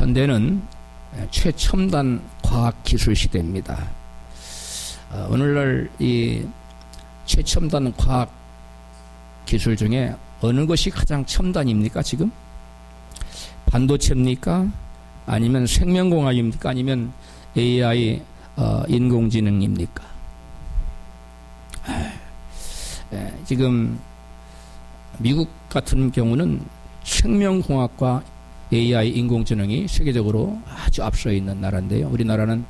현대는 최첨단 과학기술 시대입니다. 오늘날 이 최첨단 과학기술 중에 어느 것이 가장 첨단입니까 지금? 반도체입니까? 아니면 생명공학입니까? 아니면 AI 인공지능입니까? 지금 미국 같은 경우는 생명공학과 AI 인공지능이 세계적으로 아주 앞서 있는 나라인데요. 우리나라는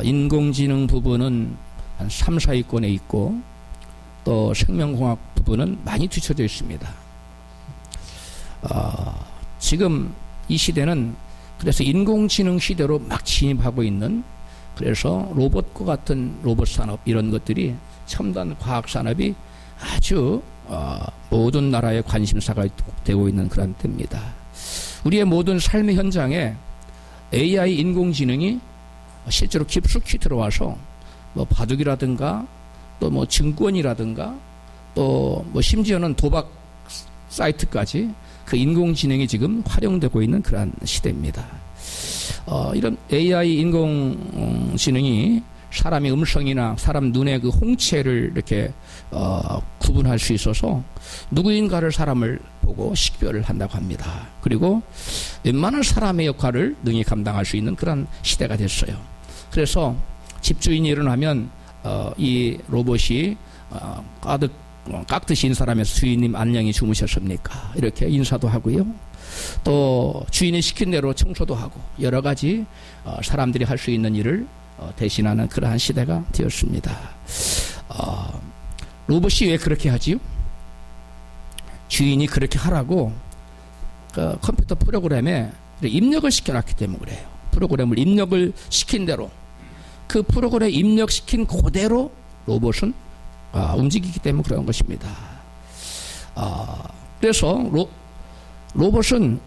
인공지능 부분은 한 3, 4위권에 있고 또 생명공학 부분은 많이 뒤쳐져 있습니다. 지금 이 시대는 그래서 인공지능 시대로 막 진입하고 있는, 그래서 로봇과 같은 로봇 산업 이런 것들이 첨단 과학 산업이 아주 모든 나라의 관심사가 되고 있는 그런 때입니다. 우리의 모든 삶의 현장에 AI 인공지능이 실제로 깊숙이 들어와서 뭐 바둑이라든가 또 뭐 증권이라든가 또 뭐 심지어는 도박 사이트까지 그 인공지능이 지금 활용되고 있는 그런 시대입니다. 이런 AI 인공지능이 사람의 음성이나 사람 눈의 그 홍채를 이렇게 구분할 수 있어서 누구인가를 사람을 보고 식별을 한다고 합니다. 그리고 웬만한 사람의 역할을 능히 감당할 수 있는 그런 시대가 됐어요. 그래서 집주인이 일어나면 이 로봇이 깍듯이 인사하면서 주인님 안녕히 주무셨습니까? 이렇게 인사도 하고요. 또 주인이 시킨 대로 청소도 하고 여러 가지 사람들이 할 수 있는 일을 대신하는 그러한 시대가 되었습니다. 로봇이 왜 그렇게 하지요? 주인이 그렇게 하라고 그 컴퓨터 프로그램에 입력을 시켜놨기 때문에 그래요. 프로그램을 입력을 시킨 대로 그 프로그램에 입력시킨 그대로 로봇은 움직이기 때문에 그런 것입니다. 그래서 로봇은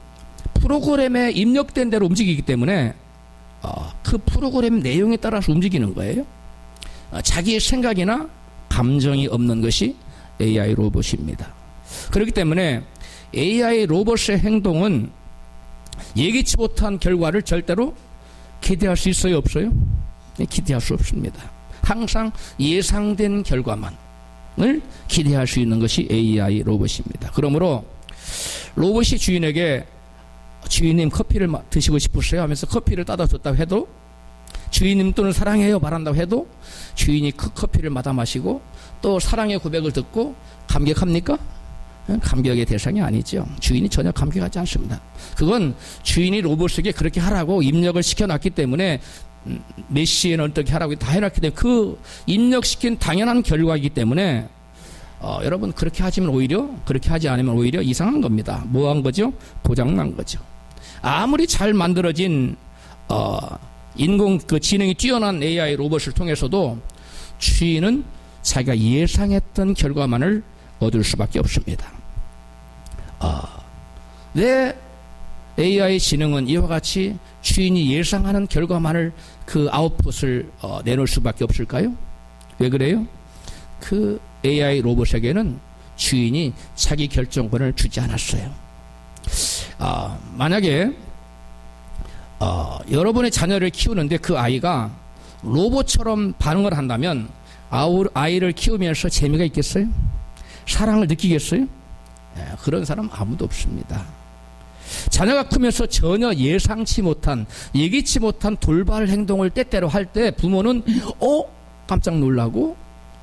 프로그램에 입력된 대로 움직이기 때문에 그 프로그램 내용에 따라서 움직이는 거예요. 자기의 생각이나 감정이 없는 것이 AI 로봇입니다. 그렇기 때문에 AI 로봇의 행동은 예기치 못한 결과를 절대로 기대할 수 있어요, 없어요? 기대할 수 없습니다. 항상 예상된 결과만을 기대할 수 있는 것이 AI 로봇입니다. 그러므로 로봇이 주인에게 주인님 커피를 드시고 싶으세요? 하면서 커피를 따다 줬다고 해도, 주인님 또는 사랑해요 말한다고 해도 주인이 그 커피를 마다 마시고 또 사랑의 고백을 듣고 감격합니까? 감격의 대상이 아니죠. 주인이 전혀 감격하지 않습니다. 그건 주인이 로봇에게 그렇게 하라고 입력을 시켜놨기 때문에 몇 시에는 어떻게 하라고 다 해놨기 때문에 그 입력시킨 당연한 결과이기 때문에 여러분 그렇게 하시면 오히려, 그렇게 하지 않으면 오히려 이상한 겁니다. 뭐 한 거죠? 고장난 거죠. 아무리 잘 만들어진 인공 그 지능이 뛰어난 AI 로봇을 통해서도 주인은 자기가 예상했던 결과만을 얻을 수밖에 없습니다. 왜 AI 지능은 이와 같이 주인이 예상하는 결과만을 그 아웃풋을 내놓을 수밖에 없을까요? 왜 그래요? 그 AI 로봇에게는 주인이 자기 결정권을 주지 않았어요. 만약에 여러분의 자녀를 키우는데 그 아이가 로봇처럼 반응을 한다면 아이를 키우면서 재미가 있겠어요? 사랑을 느끼겠어요? 그런 사람 아무도 없습니다. 자녀가 크면서 전혀 예상치 못한, 예기치 못한 돌발 행동을 때때로 할 때 부모는 깜짝 놀라고,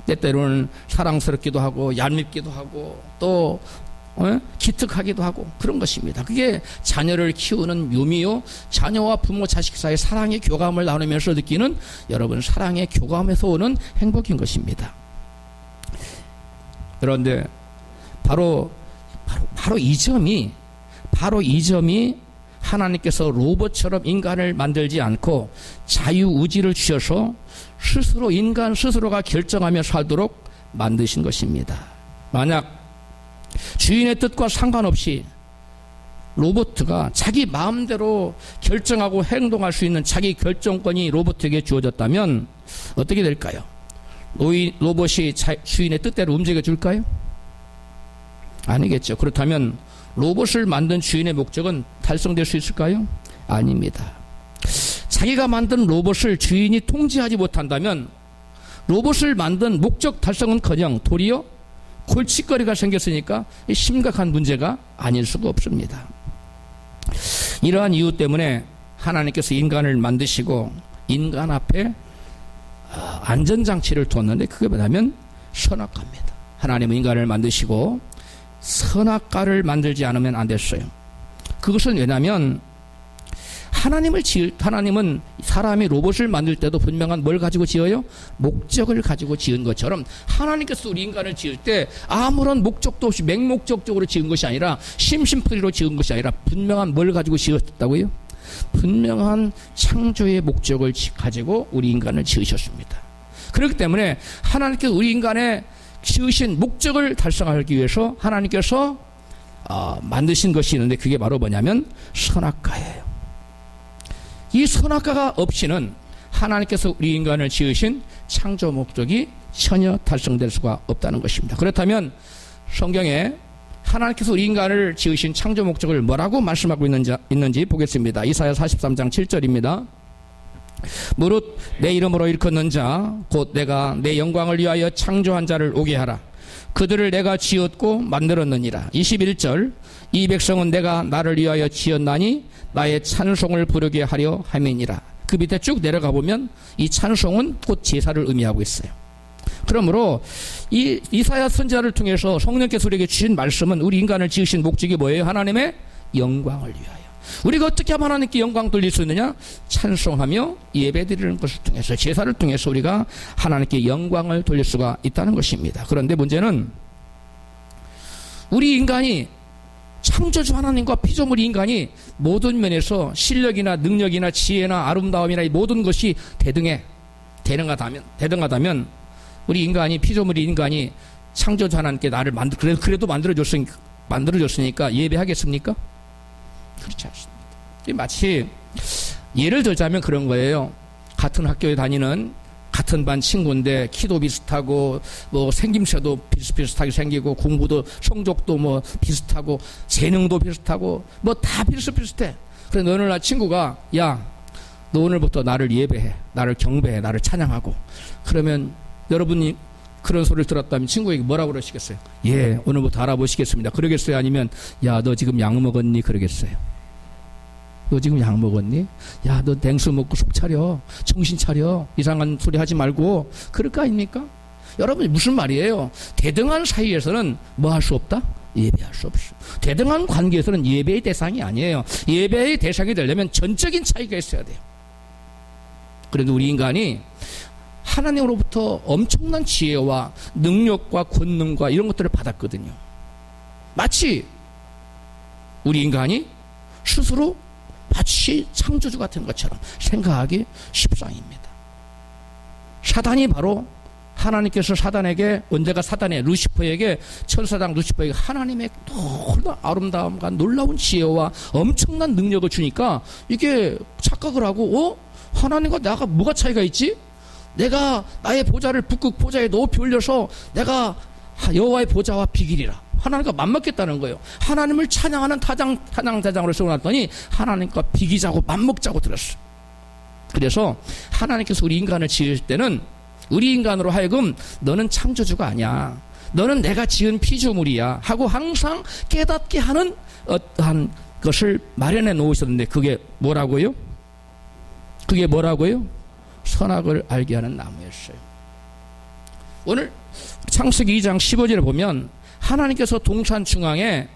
때때로는 사랑스럽기도 하고 얄밉기도 하고 또 기특하기도 하고 그런 것입니다. 그게 자녀를 키우는 묘미요, 자녀와 부모 자식 사이의 사랑의 교감을 나누면서 느끼는 여러분 사랑의 교감에서 오는 행복인 것입니다. 그런데 바로 이 점이 하나님께서 로봇처럼 인간을 만들지 않고 자유의지를 주셔서 인간 스스로가 결정하며 살도록 만드신 것입니다. 만약 주인의 뜻과 상관없이 로봇가 자기 마음대로 결정하고 행동할 수 있는 자기 결정권이 로봇에게 주어졌다면 어떻게 될까요? 로봇이 주인의 뜻대로 움직여줄까요? 아니겠죠. 그렇다면 로봇을 만든 주인의 목적은 달성될 수 있을까요? 아닙니다. 자기가 만든 로봇을 주인이 통제하지 못한다면 로봇을 만든 목적 달성은커녕 도리어 골칫거리가 생겼으니까 심각한 문제가 아닐 수가 없습니다. 이러한 이유 때문에 하나님께서 인간을 만드시고 인간 앞에 안전장치를 뒀는데 그게 뭐냐면 선악과입니다. 하나님은 인간을 만드시고 선악과를 만들지 않으면 안 됐어요. 그것은 왜냐하면 하나님은 사람이 로봇을 만들 때도 분명한 뭘 가지고 지어요? 목적을 가지고 지은 것처럼 하나님께서 우리 인간을 지을 때 아무런 목적도 없이 맹목적적으로 지은 것이 아니라 심심풀이로 지은 것이 아니라 분명한 뭘 가지고 지었다고요? 분명한 창조의 목적을 가지고 우리 인간을 지으셨습니다. 그렇기 때문에 하나님께서 우리 인간의 지으신 목적을 달성하기 위해서 하나님께서 만드신 것이 있는데 그게 바로 뭐냐면 선악과예요. 이 선악과가 없이는 하나님께서 우리 인간을 지으신 창조 목적이 전혀 달성될 수가 없다는 것입니다. 그렇다면 성경에 하나님께서 우리 인간을 지으신 창조 목적을 뭐라고 말씀하고 있는지 보겠습니다. 이사야 43장 7절입니다. 무릇 내 이름으로 일컫는 자 곧 내가 내 영광을 위하여 창조한 자를 오게 하라. 그들을 내가 지었고 만들었느니라. 21절 이 백성은 내가 나를 위하여 지었나니 나의 찬송을 부르게 하려 함이니라. 그 밑에 쭉 내려가 보면 이 찬송은 곧 제사를 의미하고 있어요. 그러므로 이 이사야 선지자를 통해서 성령께서 우리에게 주신 말씀은 우리 인간을 지으신 목적이 뭐예요? 하나님의 영광을 위하여. 우리가 어떻게 하면 하나님께 영광 돌릴 수 있느냐? 찬송하며 예배드리는 것을 통해서 제사를 통해서 우리가 하나님께 영광을 돌릴 수가 있다는 것입니다. 그런데 문제는 우리 인간이 창조주 하나님과 피조물 인간이 모든 면에서 실력이나 능력이나 지혜나 아름다움이나 이 모든 것이 대등하다면 우리 인간이 피조물 인간이 창조주 하나님께 나를 그래도 만들어줬으니까 예배하겠습니까? 그렇지 않습니다. 마치 예를 들자면 그런 거예요. 같은 학교에 다니는 같은 반 친구인데 키도 비슷하고 뭐 생김새도 비슷비슷하게 생기고 공부도 성적도 뭐 비슷하고 재능도 비슷하고 뭐 다 비슷비슷해. 그래서 어느 날 친구가 야, 너 오늘부터 나를 예배해, 나를 경배해, 나를 찬양하고. 그러면 여러분이 그런 소리를 들었다면 친구에게 뭐라고 그러시겠어요? 예, 오늘부터 알아보시겠습니다. 그러겠어요? 아니면 야, 너 지금 약 먹었니? 그러겠어요? 너 지금 약 먹었니? 야, 너 냉수 먹고 속 차려. 정신 차려. 이상한 소리 하지 말고. 그럴 거 아닙니까? 여러분, 무슨 말이에요? 대등한 사이에서는 뭐 할 수 없다? 예배할 수 없어. 대등한 관계에서는 예배의 대상이 아니에요. 예배의 대상이 되려면 전적인 차이가 있어야 돼요. 그래도 우리 인간이 하나님으로부터 엄청난 지혜와 능력과 권능과 이런 것들을 받았거든요. 마치 우리 인간이 스스로 마치 창조주 같은 것처럼 생각하기 십상입니다. 사단이 바로 하나님께서 사단에게 언제가 루시퍼에게 천사장 루시퍼에게 하나님의 놀라운 아름다움과 놀라운 지혜와 엄청난 능력을 주니까 이게 착각을 하고 하나님과 나가 뭐가 차이가 있지? 내가 나의 보좌를 북극 보좌에 높이 올려서 내가 여호와의 보좌와 비기리라. 하나님과 맞먹겠다는 거예요. 하나님을 찬양하는 찬양대장으로 세워놨더니 하나님과 비기자고 맞먹자고 들었어. 그래서 하나님께서 우리 인간을 지을 때는 우리 인간으로 하여금 너는 창조주가 아니야, 너는 내가 지은 피조물이야 하고 항상 깨닫게 하는 어떠한 것을 마련해 놓으셨는데 그게 뭐라고요? 선악을 알게 하는 나무였어요. 오늘 창세기 2장 15절에 보면 하나님께서 동산 중앙에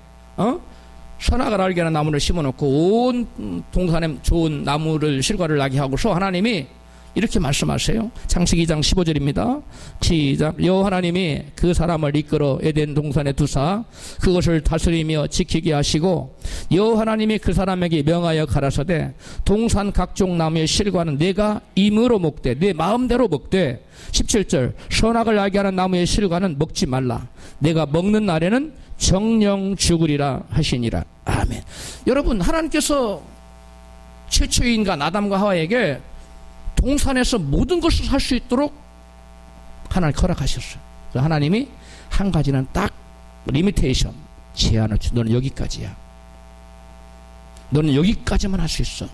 선악을 알게 하는 나무를 심어놓고 온 동산에 좋은 나무를 실과를 나게 하고서 하나님이 이렇게 말씀하세요. 창세기 2장 15절입니다. 시작. 여호와 하나님이 그 사람을 이끌어 에덴 동산에 두사 그것을 다스리며 지키게 하시고 여호와 하나님이 그 사람에게 명하여 가라사대 동산 각종 나무의 실과는 내가 임으로 먹되 내 마음대로 먹되 17절 선악을 알게 하는 나무의 실과는 먹지 말라. 내가 먹는 날에는 정령 죽으리라 하시니라. 아멘. 여러분, 하나님께서 최초의 인간 아담과 하와에게 동산에서 모든 것을 할 수 있도록 하나님 허락하셨어요. 하나님이 한 가지는 딱 리미테이션, 제한을 주. 너는 여기까지야. 너는 여기까지만 할 수 있어.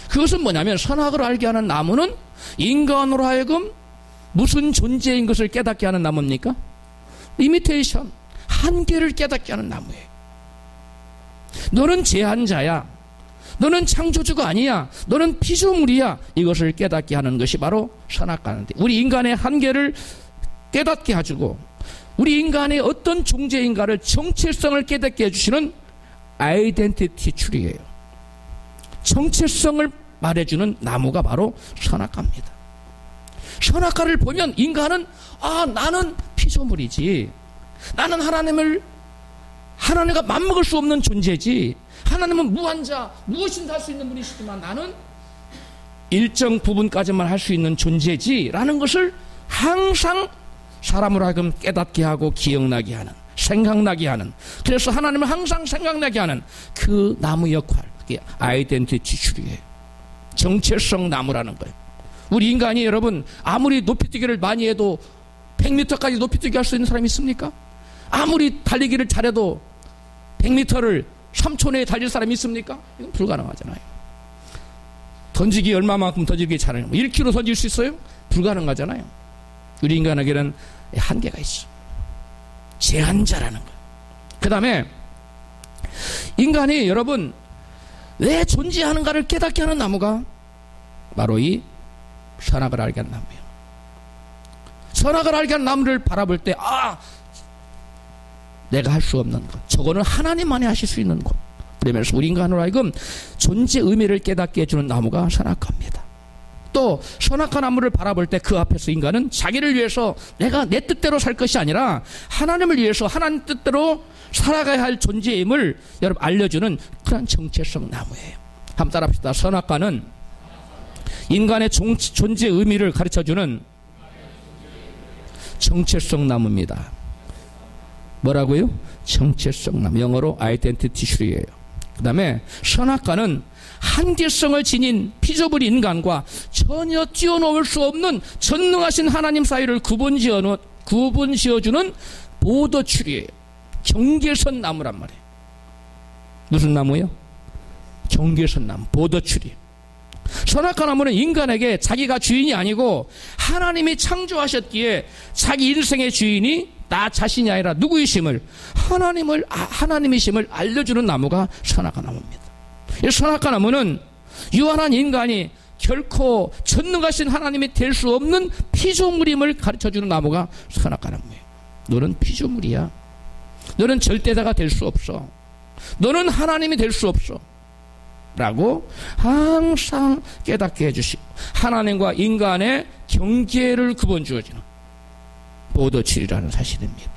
그것은 뭐냐면 선악을 알게 하는 나무는 인간으로 하여금 무슨 존재인 것을 깨닫게 하는 나무입니까? 리미테이션, 한계를 깨닫게 하는 나무예요. 너는 제한자야. 너는 창조주가 아니야. 너는 피조물이야. 이것을 깨닫게 하는 것이 바로 선악과인데, 우리 인간의 한계를 깨닫게 해주고 우리 인간의 어떤 존재인가를 정체성을 깨닫게 해주시는 아이덴티티 추리예요. 정체성을 말해주는 나무가 바로 선악과입니다. 선악과를 보면 인간은 나는 피조물이지, 나는 하나님과 맞먹을 수 없는 존재지, 하나님은 무한자, 무엇이든 할 수 있는 분이시지만 나는 일정 부분까지만 할 수 있는 존재지 라는 것을 항상 사람으로 하여금 깨닫게 하고 기억나게 하는, 생각나게 하는, 그래서 하나님을 항상 생각나게 하는 그 나무 역할, 그게 아이덴티티 추리예요. 정체성 나무라는 거예요. 우리 인간이 여러분 아무리 높이뛰기를 많이 해도 100m까지 높이뛰기 할 수 있는 사람이 있습니까? 아무리 달리기를 잘해도 100m를 3초 내에 달릴 사람이 있습니까? 이건 불가능하잖아요. 던지기 얼마만큼 던지기 잘하냐, 1km 던질 수 있어요? 불가능하잖아요. 우리 인간에게는 한계가 있어. 제한자라는 거예요. 그 다음에 인간이 여러분 왜 존재하는가를 깨닫게 하는 나무가 바로 이 선악을 알게 하는 나무예요. 선악을 알게 하는 나무를 바라볼 때 내가 할 수 없는 것, 저거는 하나님만이 하실 수 있는 것, 그러면서 우리 인간으로 하여금 존재 의미를 깨닫게 해주는 나무가 선악과입니다. 또 선악과 나무를 바라볼 때 그 앞에서 인간은 자기를 위해서 내가 내 뜻대로 살 것이 아니라 하나님을 위해서 하나님 뜻대로 살아가야 할 존재임을 여러분 알려주는 그런 정체성 나무예요. 한번 따라합시다. 선악과는 인간의 존재 의미를 가르쳐주는 정체성 나무입니다. 뭐라고요? 정체성 나무. 영어로 아이덴티티 슈리예요. 그 다음에 선악과는 한계성을 지닌 피조물 인간과 전혀 뛰어넘을 수 없는 전능하신 하나님 사이를 구분 지어주는 보더 추리예요. 경계선 나무란 말이에요. 무슨 나무예요? 경계선 나무, 보더 추리. 선악과 나무는 인간에게 자기가 주인이 아니고 하나님이 창조하셨기에 자기 인생의 주인이 나 자신이 아니라 누구이심을, 하나님이심을 알려주는 나무가 선악과 나무입니다. 이 선악과 나무는 유한한 인간이 결코 전능하신 하나님이 될 수 없는 피조물임을 가르쳐주는 나무가 선악과 나무예요. 너는 피조물이야. 너는 절대자가 될 수 없어. 너는 하나님이 될 수 없어. 라고 항상 깨닫게 해주시고 하나님과 인간의 경계를 구분 주어지는 보더칠이라는 사실입니다.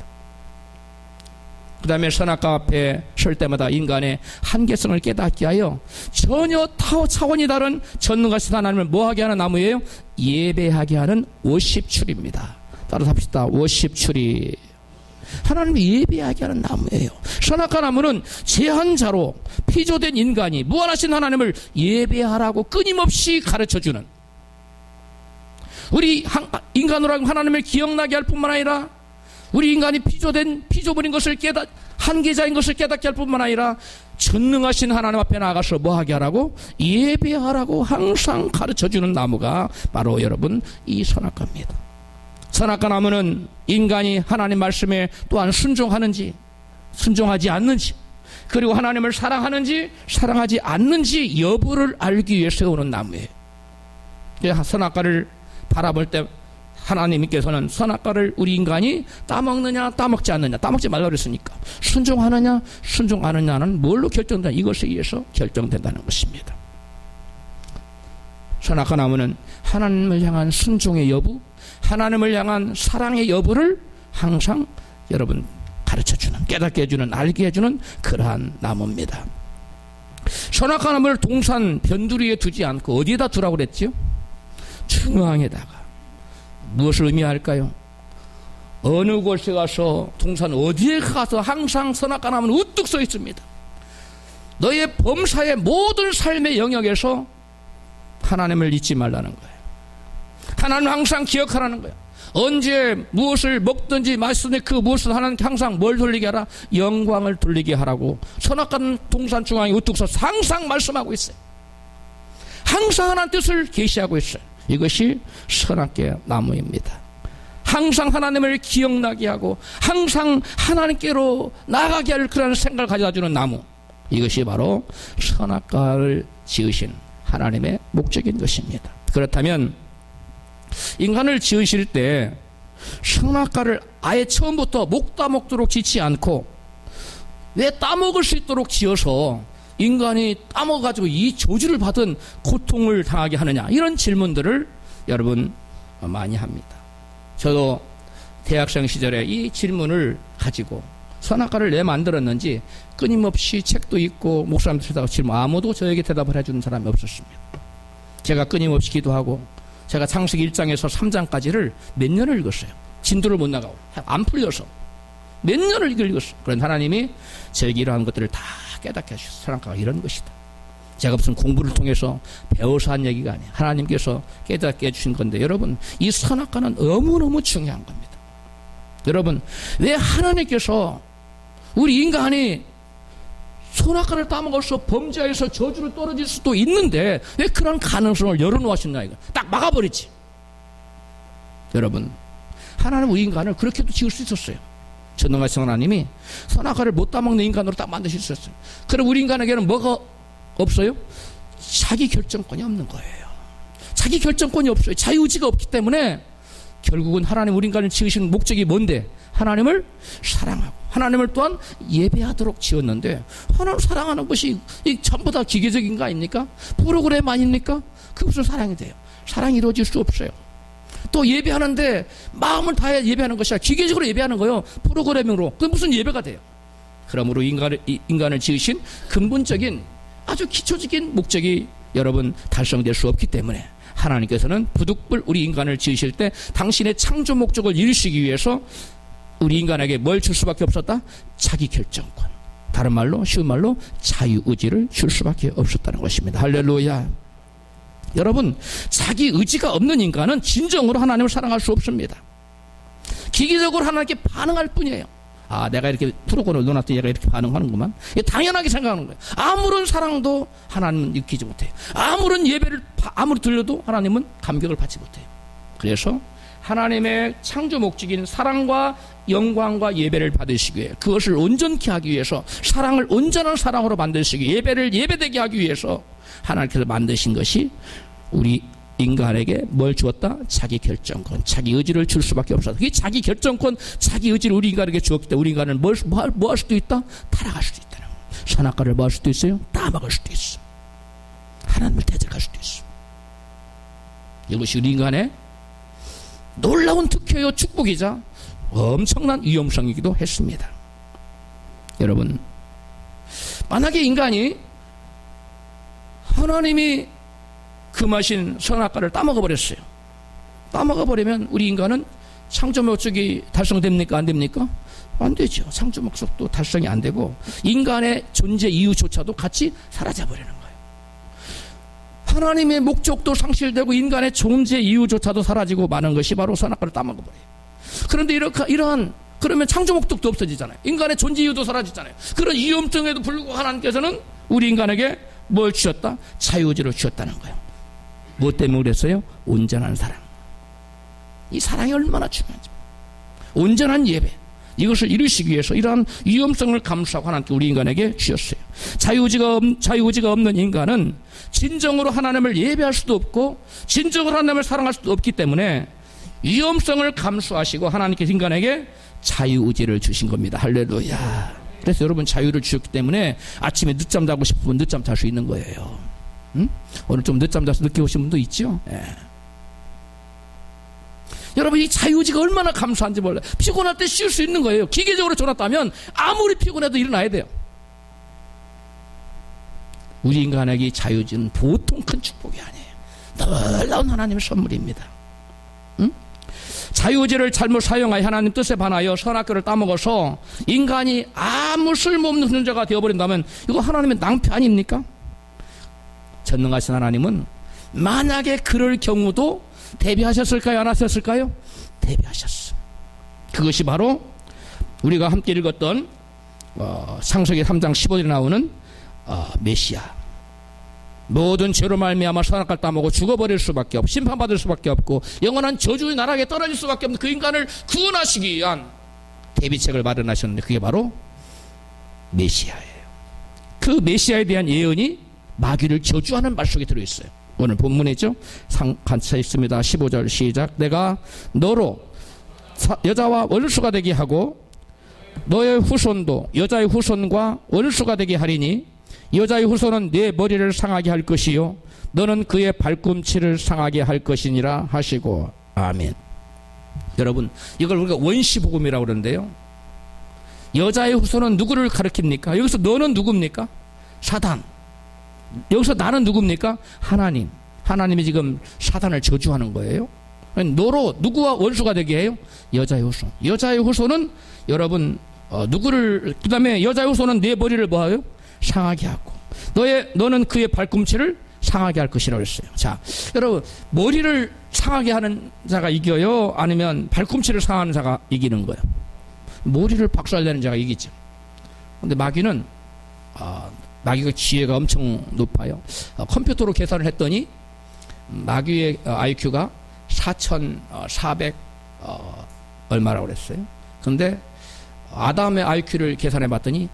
그 다음에 선악과 앞에 설 때마다 인간의 한계성을 깨닫게 하여 전혀 차원이 다른 전능하신 하나님을 뭐하게 하는 나무예요? 예배하게 하는 워십출입니다. 따라서 합시다. 워십출이 하나님을 예배하게 하는 나무예요. 선악과 나무는 제한자로 피조된 인간이 무한하신 하나님을 예배하라고 끊임없이 가르쳐주는, 우리 인간으로 하나님을 기억나게 할 뿐만 아니라 우리 인간이 피조물인 것을 한계자인 것을 깨닫게 할 뿐만 아니라 전능하신 하나님 앞에 나가서 뭐하게 하라고? 예배하라고 항상 가르쳐주는 나무가 바로 여러분 이 선악과입니다. 선악과 나무는 인간이 하나님 말씀에 또한 순종하는지 순종하지 않는지, 그리고 하나님을 사랑하는지 사랑하지 않는지 여부를 알기 위해 세우는 나무예요. 선악과를 바라볼 때 하나님께서는 선악과를 우리 인간이 따먹느냐 따먹지 않느냐, 따먹지 말라고 그랬으니까 순종하느냐 순종 안 하느냐는 뭘로 결정된다? 이것에 의해서 결정된다는 것입니다. 선악과 나무는 하나님을 향한 순종의 여부, 하나님을 향한 사랑의 여부를 항상 여러분 가르쳐주는, 깨닫게 해주는, 알게 해주는 그러한 나무입니다. 선악과 나무를 동산 변두리에 두지 않고 어디에다 두라고 그랬죠? 중앙에다가. 무엇을 의미할까요? 어느 곳에 가서 동산 어디에 가서 항상 선악과 나무는 우뚝 서 있습니다. 너의 범사의 모든 삶의 영역에서 하나님을 잊지 말라는 거예요. 하나님을 항상 기억하라는 거예요. 언제 무엇을 먹든지 마시든지 그 무엇을 하나님께 항상 뭘 돌리게 하라? 영광을 돌리게 하라고 선악과는 동산 중앙에 우뚝 서서 항상 말씀하고 있어요. 항상 하나님 뜻을 계시하고 있어요. 이것이 선악과의 나무입니다. 항상 하나님을 기억나게 하고 항상 하나님께로 나아가게 할 그런 생각을 가져다주는 나무, 이것이 바로 선악과를 지으신 하나님의 목적인 것입니다. 그렇다면 인간을 지으실 때 선악과를 아예 처음부터 목 따먹도록 짓지 않고 왜 따먹을 수 있도록 지어서 인간이 따먹어가지고 이 저주를 받은 고통을 당하게 하느냐, 이런 질문들을 여러분 많이 합니다. 저도 대학생 시절에 이 질문을 가지고 선악과를 왜 만들었는지 끊임없이 책도 읽고 목사님들 질문, 아무도 저에게 대답을 해주는 사람이 없었습니다. 제가 끊임없이 기도하고 제가 창세기 1장에서 3장까지를 몇 년을 읽었어요. 진도를 못 나가고 안 풀려서 몇 년을 읽었어요. 그런 하나님이 저에게 이러한 것들을 다 깨닫게 하셨어요. 선악과가 이런 것이다. 제가 무슨 공부를 통해서 배워서 한 얘기가 아니에요. 하나님께서 깨닫게 해주신 건데, 여러분 이 선악과는 너무너무 중요한 겁니다. 여러분, 왜 하나님께서 우리 인간이 선악과를 따먹어서 범죄해서 저주를 떨어질 수도 있는데 왜 그런 가능성을 열어놓으셨나? 이거 딱 막아버리지. 여러분, 하나님 우리 인간을 그렇게도 지을 수 있었어요. 전능하신 하나님이 선악과를 못 따먹는 인간으로 딱 만드실 수 있었어요. 그럼 우리 인간에게는 뭐가 없어요? 자기 결정권이 없는 거예요. 자기 결정권이 없어요. 자유의지가 없기 때문에 결국은 하나님 우리 인간을 지으신 목적이 뭔데? 하나님을 사랑하고 하나님을 또한 예배하도록 지었는데, 하나님을 사랑하는 것이 전부 다 기계적인 거 아닙니까? 프로그램 아닙니까? 그게 무슨 사랑이 돼요? 사랑이 이루어질 수 없어요. 또 예배하는데 마음을 다해 예배하는 것이 아니라 기계적으로 예배하는 거예요. 프로그래밍으로. 그게 무슨 예배가 돼요? 그러므로 인간을 지으신 근본적인 아주 기초적인 목적이 여러분 달성될 수 없기 때문에 하나님께서는 부득불 우리 인간을 지으실 때 당신의 창조 목적을 이루시기 위해서 우리 인간에게 뭘 줄 수밖에 없었다? 자기 결정권. 다른 말로, 쉬운 말로 자유의지를 줄 수밖에 없었다는 것입니다. 할렐루야. 여러분, 자기 의지가 없는 인간은 진정으로 하나님을 사랑할 수 없습니다. 기계적으로 하나님께 반응할 뿐이에요. 아, 내가 이렇게 프로그램을 넣어놨더니 얘가 이렇게 반응하는구만. 당연하게 생각하는 거예요. 아무런 사랑도 하나님은 느끼지 못해요. 아무런 예배를 아무리 들려도 하나님은 감격을 받지 못해요. 그래서 하나님의 창조 목적인 사랑과 영광과 예배를 받으시기 위해, 그것을 온전케 하기 위해서, 사랑을 온전한 사랑으로 만드시기 위해, 예배를 예배되게 하기 위해서 하나님께서 만드신 것이 우리 인간에게 뭘 주었다? 자기 결정권, 자기 의지를 줄 수밖에 없었다. 이 자기 결정권, 자기 의지를 우리 인간에게 주었기 때문에 우리 인간은 뭐 할 수도 있다? 타락할 수도 있다는 거예요. 선악과를 뭐 할 수도 있어요? 따먹을 수도 있어. 하나님을 대적할 수도 있어. 이것이 우리 인간의 놀라운 특효요 축복이자 엄청난 위험성이기도 했습니다. 여러분, 만약에 인간이 하나님이 금하신 선악과를 따먹어버렸어요. 따먹어버리면 우리 인간은 창조 목적이 달성됩니까? 안 됩니까? 안 되죠. 창조 목적도 달성이 안 되고 인간의 존재 이유조차도 같이 사라져버리는 거예요. 하나님의 목적도 상실되고 인간의 존재 이유조차도 사라지고 마는 것이 바로 선악과를 따먹어버려요. 그런데 그러면 창조 목적도 없어지잖아요. 인간의 존재 이유도 사라지잖아요. 그런 위험성에도 불구하고 하나님께서는 우리 인간에게 뭘 주셨다? 자유의지를 주셨다는 거예요. 무엇 때문에 그랬어요? 온전한 사랑. 이 사랑이 얼마나 중요한지. 온전한 예배. 이것을 이루시기 위해서 이러한 위험성을 감수하고 하나님께 우리 인간에게 주셨어요. 자유의지가 없는 인간은 진정으로 하나님을 예배할 수도 없고 진정으로 하나님을 사랑할 수도 없기 때문에 위험성을 감수하시고 하나님께서 인간에게 자유의지를 주신 겁니다. 할렐루야. 그래서 여러분 자유를 주셨기 때문에 아침에 늦잠 자고 싶으면 늦잠 잘 수 있는 거예요. 응? 오늘 좀 늦잠 자서 늦게 오신 분도 있죠? 예. 여러분 이 자유의지가 얼마나 감사한지 몰라요. 피곤할 때 쉴 수 있는 거예요. 기계적으로 줘놨다면 아무리 피곤해도 일어나야 돼요. 우리 인간에게 이 자유의지는 보통 큰 축복이 아니에요. 놀라운 하나님의 선물입니다. 응? 자유의지를 잘못 사용하여 하나님 뜻에 반하여 선악과를 따먹어서 인간이 아무 쓸모없는 존재가 되어버린다면 이거 하나님의 낭패 아닙니까? 전능하신 하나님은 만약에 그럴 경우도 대비하셨을까요? 안 하셨을까요? 대비하셨어. 그것이 바로 우리가 함께 읽었던 창세기 3장 15절에 나오는 메시아. 모든 죄로 말미암아 선악과를 따먹고 죽어버릴 수밖에 없고 심판받을 수밖에 없고 영원한 저주의 나락에 떨어질 수밖에 없는 그 인간을 구원하시기 위한 대비책을 마련하셨는데 그게 바로 메시아예요. 그 메시아에 대한 예언이 마귀를 저주하는 말 속에 들어있어요. 오늘 본문이죠. 같이 있습니다. 15절 시작. 내가 너로 여자와 원수가 되게 하고 너의 후손도 여자의 후손과 원수가 되게 하리니 여자의 후손은 네 머리를 상하게 할 것이요 너는 그의 발꿈치를 상하게 할 것이니라 하시고 아멘. 여러분 이걸 우리가 원시복음이라고 그러는데요. 여자의 후손은 누구를 가리킵니까? 여기서 너는 누굽니까? 사단. 여기서 나는 누굽니까? 하나님. 하나님이 지금 사단을 저주하는 거예요. 너로 누구와 원수가 되게 해요? 여자의 후손. 여자의 후손은 여러분 누구를 그 다음에 여자의 후손은 네 머리를 뭐하요? 상하게 하고 너는 그의 발꿈치를 상하게 할 것이라고 했어요. 자, 여러분 머리를 상하게 하는 자가 이겨요? 아니면 발꿈치를 상하는 자가 이기는 거예요? 머리를 박살내는 자가 이기죠. 근데 마귀는 마귀가 지혜가 엄청 높아요. 컴퓨터로 계산을 했더니 마귀의 IQ가 4,400 얼마라고 그랬어요. 근데 아담의 IQ를 계산해 봤더니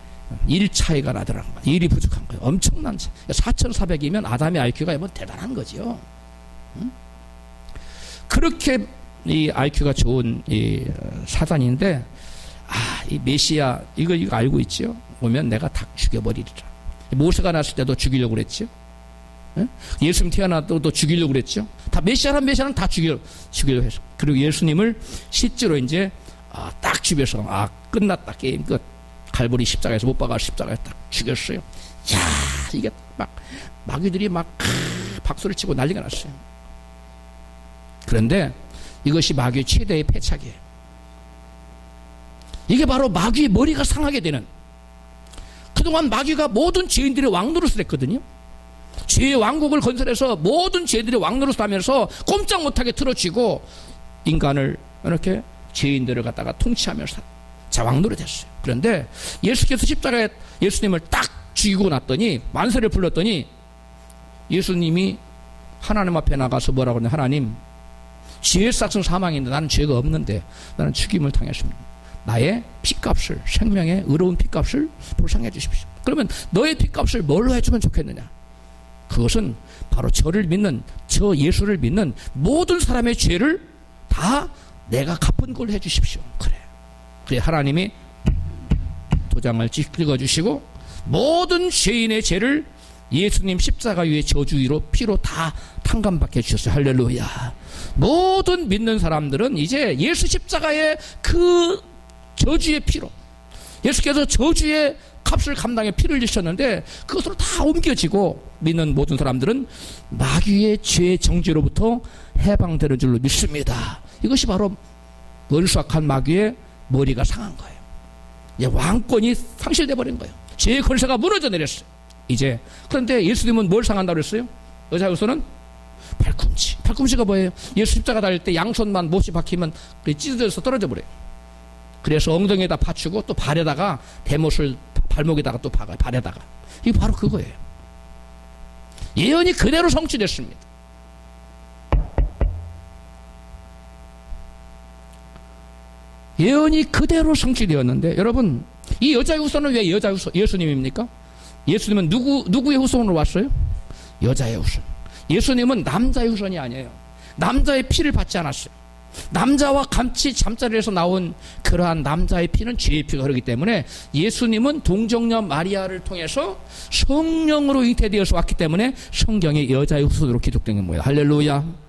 1 차이가 나더라는 거예요. 1이 부족한 거예요. 엄청난 차이. 4,400이면 아담의 IQ가 뭐 대단한 거죠. 응? 그렇게 이 IQ가 좋은 이 사단인데 이 메시아 이거 알고 있죠? 오면 내가 다 죽여버리리라. 모세가 났을 때도 죽이려고 그랬죠. 응? 예수님 태어나도 또 죽이려고 그랬죠. 다 메시아는 다 죽이려고 해서. 그리고 예수님을 실제로 이제 딱 죽여서 끝났다 게임 끝. 갈보리 십자가에서 못 박아 십자가에 딱 죽였어요. 야 이게 막 마귀들이 막 박수를 치고 난리가 났어요. 그런데 이것이 마귀의 최대의 패착이에요. 이게 바로 마귀의 머리가 상하게 되는. 그동안 마귀가 모든 죄인들의 왕노릇을 했거든요. 죄의 왕국을 건설해서 모든 죄들의 왕노릇을 하면서 꼼짝 못하게 틀어쥐고 인간을 이렇게 죄인들을 갖다가 통치하면서 왕노릇 했어요. 그런데 예수께서 십자가에 예수님을 딱 죽이고 났더니 만세를 불렀더니 예수님이 하나님 앞에 나가서 뭐라고 하냐. 하나님 죄의 싹은 사망인데 나는 죄가 없는데 나는 죽임을 당했습니다. 나의 피값을 생명의 의로운 피값을 보상해 주십시오. 그러면 너의 피값을 뭘로 해주면 좋겠느냐. 그것은 바로 저를 믿는 저 예수를 믿는 모든 사람의 죄를 다 내가 갚은 걸로 해주십시오. 그래 하나님이 도장을 찍어주시고 모든 죄인의 죄를 예수님 십자가 위에 저주 위로 피로 다 탕감받게 해주셨어요. 할렐루야. 모든 믿는 사람들은 이제 예수 십자가의 그 저주의 피로 예수께서 저주의 값을 감당해 피를 흘리셨는데 그것으로 다 옮겨지고 믿는 모든 사람들은 마귀의 죄의 정죄로부터 해방되는 줄로 믿습니다. 이것이 바로 머리수확한 마귀의 머리가 상한 거예요. 이제 왕권이 상실돼 버린 거예요. 죄의 권세가 무너져 내렸어요. 이제 그런데 예수님은 뭘 상한다고 그랬어요? 여자로서는 발꿈치. 발꿈치가 뭐예요? 예수 십자가 달릴 때 양손만 못이 박히면 찢어져서 떨어져 버려요. 그래서 엉덩이에다 받치고 또 발에다가 대못을 발목에다가 또 박아요. 발에다가. 이게 바로 그거예요. 예언이 그대로 성취됐습니다. 예언이 그대로 성취되었는데 여러분 이 여자의 후손은 왜 여자의 후손? 예수님입니까? 예수님은 누구의 후손으로 왔어요? 여자의 후손. 예수님은 남자의 후손이 아니에요. 남자의 피를 받지 않았어요. 남자와 같이 잠자리에서 나온 그러한 남자의 피는 죄의 피가 흐르기 때문에 예수님은 동정녀 마리아를 통해서 성령으로 잉태되어서 왔기 때문에 성경에 여자의 후손으로 기록된 거예요. 할렐루야.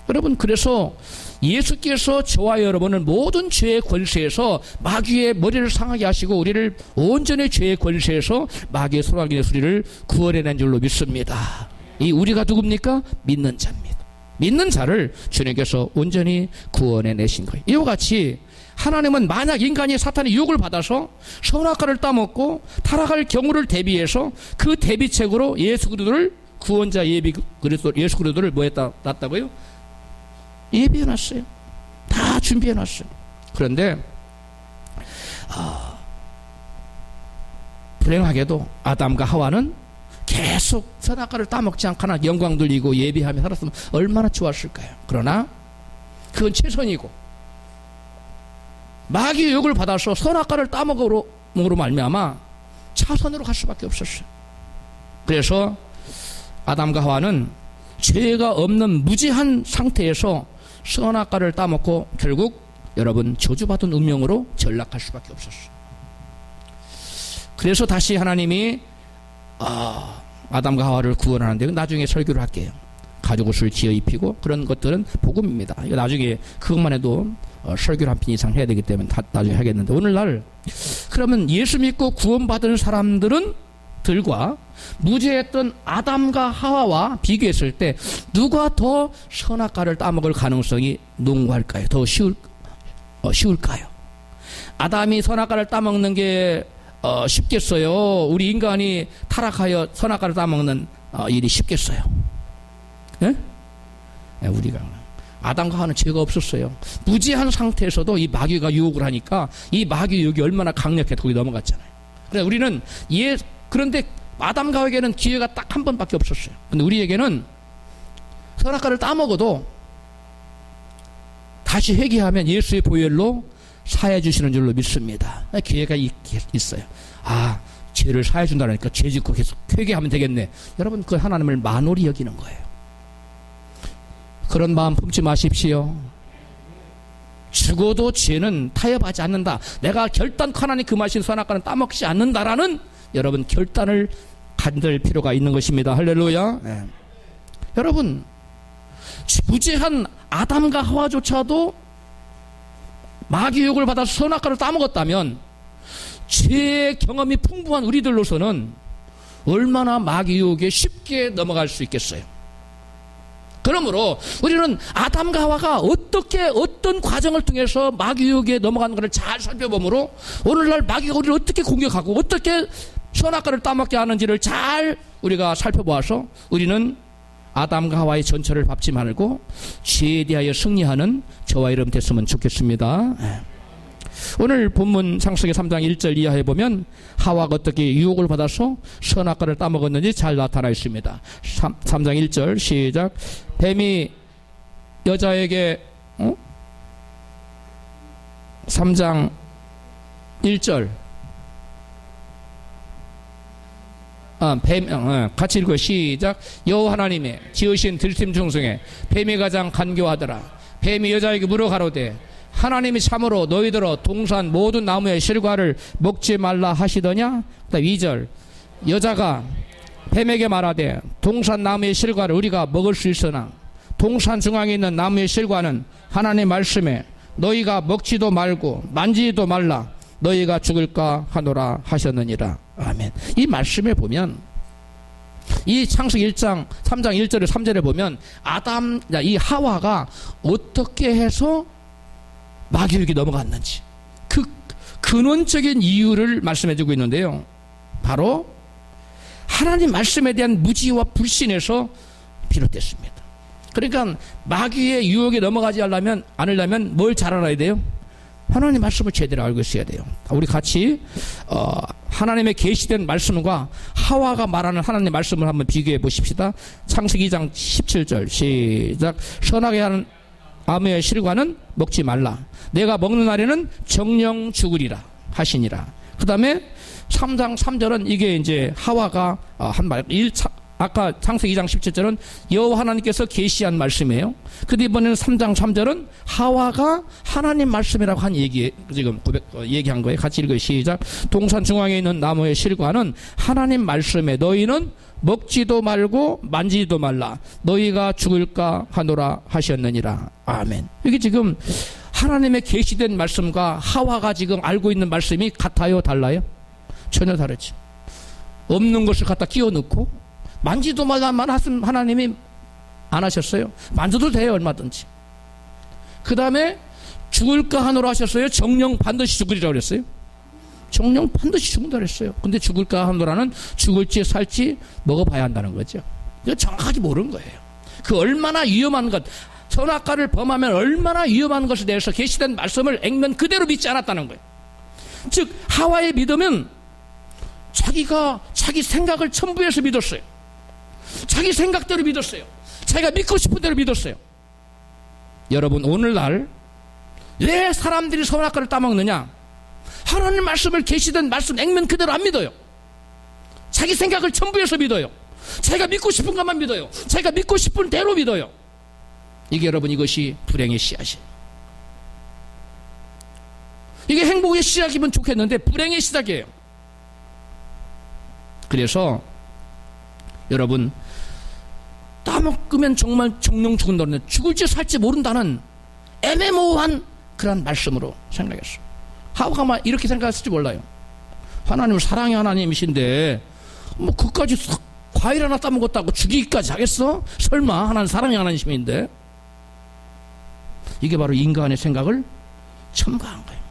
여러분 그래서 예수께서 저와 여러분을 모든 죄의 권세에서 마귀의 머리를 상하게 하시고 우리를 온전히 죄의 권세에서 마귀의 소나기의 소리를 구원해낸 줄로 믿습니다. 이 우리가 누굽니까? 믿는 자입니다. 믿는 자를 주님께서 온전히 구원해내신 거예요. 이와 같이 하나님은 만약 인간이 사탄의 유혹을 받아서 선악과를 따먹고 타락할 경우를 대비해서 그 대비책으로 예수 그리스도를 구원자 예수 그리스도를 뭐 했다 놨다고요? 예비해놨어요. 다 준비해놨어요. 그런데 불행하게도 아담과 하와는 계속 선악과를 따먹지 않거나 영광 돌리고 예배하며 살았으면 얼마나 좋았을까요? 그러나 그건 최선이고 마귀의 유혹을 받아서 선악과를 따먹음으로 말미암아 차선으로 갈 수밖에 없었어요. 그래서 아담과 하와는 죄가 없는 무지한 상태에서 선악과를 따먹고 결국 여러분 저주받은 운명으로 전락할 수밖에 없었어요. 그래서 다시 하나님이 아담과 하와를 구원하는데 나중에 설교를 할게요. 가죽옷을 지어 입히고 그런 것들은 복음입니다. 이거 나중에 그것만 해도 설교를 한 편 이상 해야 되기 때문에 나중에 하겠는데 오늘날 그러면 예수 믿고 구원받은 사람들은 들과 무죄했던 아담과 하와와 비교했을 때 누가 더 선악과를 따먹을 가능성이 농후할까요? 더 쉬울까요? 아담이 선악과를 따먹는 게 쉽겠어요? 우리 인간이 타락하여 선악과를 따먹는 일이 쉽겠어요? 예? 우리가 아담과 하와는 죄가 없었어요. 무지한 상태에서도 이 마귀가 유혹을 하니까 이 마귀 유혹이 얼마나 강력해 거기 넘어갔잖아요. 그래서 우리는 그런데 아담과 하와에게는 기회가 딱 한 번밖에 없었어요. 근데 우리에게는 선악과를 따먹어도 다시 회개하면 예수의 보혈로 사해 주시는 줄로 믿습니다. 기회가 있어요. 죄를 사해 준다니까 죄 짓고 계속 회개하면 되겠네. 여러분 그 하나님을 만홀히 여기는 거예요. 그런 마음 품지 마십시오. 죽어도 죄는 타협하지 않는다. 내가 결단코 하나님 금하신 선악과는 따먹지 않는다라는 여러분 결단을 가질 필요가 있는 것입니다. 할렐루야. 네. 여러분 무죄한 아담과 하와조차도 마귀 유혹을 받아서 선악과를 따먹었다면 죄의 경험이 풍부한 우리들로서는 얼마나 마귀 유혹에 쉽게 넘어갈 수 있겠어요. 그러므로 우리는 아담과 하와가 어떤 과정을 통해서 마귀 유혹에 넘어가는 것을 잘 살펴보므로 오늘날 마귀가 우리를 어떻게 공격하고 어떻게 선악과를 따먹게 하는지를 잘 우리가 살펴보아서 우리는 아담과 하와의 전철을 밟지 말고 죄에 대하여 승리하는 저와 여러분 됐으면 좋겠습니다. 오늘 본문 창세기 3장 1절 이하에 보면 하와가 어떻게 유혹을 받아서 선악과를 따먹었는지 잘 나타나 있습니다. 3장 1절 시작. 뱀이 여자에게 3장 1절 같이 읽어요. 시작. 여호와 하나님의 지으신 들짐 중생에 뱀이 가장 간교하더라. 뱀이 여자에게 물어 가로되 하나님이 참으로 너희들어 동산 모든 나무의 실과를 먹지 말라 하시더냐. 2절 여자가 뱀에게 말하되 동산 나무의 실과를 우리가 먹을 수 있으나 동산 중앙에 있는 나무의 실과는 하나님 말씀에 너희가 먹지도 말고 만지지도 말라 너희가 죽을까 하노라 하셨느니라. 아멘. 이 말씀에 보면 이 창세기 1장 3장 1절에 3절에 보면 이 하와가 어떻게 해서 마귀에게 넘어갔는지 그 근원적인 이유를 말씀해주고 있는데요. 바로 하나님 말씀에 대한 무지와 불신에서 비롯됐습니다. 그러니까 마귀의 유혹에 넘어가지 않으려면 뭘 잘 알아야 돼요? 하나님 말씀을 제대로 알고 있어야 돼요. 우리 같이 하나님의 계시된 말씀과 하와가 말하는 하나님의 말씀을 한번 비교해 보십시다. 창세기 2장 17절 시작. 선하게 하는 나무의 실과는 먹지 말라. 내가 먹는 날에는 정령 죽으리라 하시니라. 그 다음에 3장 3절은 이게 이제 하와가 한 말, 아까 창세기 2장 17절은 여호와 하나님께서 계시한 말씀이에요. 근데 이번에는 3장 3절은 하와가 하나님 말씀이라고 한 지금 얘기한 거예요. 같이 읽어요. 시작. 동산 중앙에 있는 나무의 실과는 하나님 말씀에 너희는 먹지도 말고 만지지도 말라 너희가 죽을까 하노라 하셨느니라. 아멘. 이게 지금 하나님의 계시된 말씀과 하와가 지금 알고 있는 말씀이 같아요? 달라요? 전혀 다르지. 없는 것을 갖다 끼워 넣고 만지도 말라만 하시면 하나님이 안 하셨어요? 만져도 돼요, 얼마든지. 그 다음에 죽을까 하노라 하셨어요? 정령 반드시 죽으리라고 그랬어요? 정령 반드시 죽는다 그랬어요. 근데 죽을까 하노라는 죽을지 살지 먹어봐야 한다는 거죠. 이거 정확하게 모르는 거예요. 그 얼마나 위험한 것. 선악과를 범하면 얼마나 위험한 것에 대해서 계시된 말씀을 액면 그대로 믿지 않았다는 거예요. 즉 하와의 믿음은 자기가 자기 생각을 첨부해서 믿었어요. 자기 생각대로 믿었어요. 자기가 믿고 싶은 대로 믿었어요. 여러분, 오늘날 왜 사람들이 선악과를 따먹느냐? 하나님 말씀을 계시된 말씀 액면 그대로 안 믿어요. 자기 생각을 첨부해서 믿어요. 자기가 믿고 싶은 것만 믿어요. 자기가 믿고 싶은 대로 믿어요. 이게 여러분, 이것이 불행의 씨앗이에요. 이게 행복의 시작이면 좋겠는데 불행의 시작이에요. 그래서 여러분, 따먹으면 정말 정령 죽는다는, 죽을지 살지 모른다는 애매모호한 그런 말씀으로 생각했어요. 하와가 아마 이렇게 생각했을지 몰라요. 하나님은 사랑의 하나님이신데 뭐 그까지 과일 하나 따먹었다고 죽이기까지 하겠어? 설마. 하나님 사랑의 하나님이신데. 이게 바로 인간의 생각을 첨가한 거예요.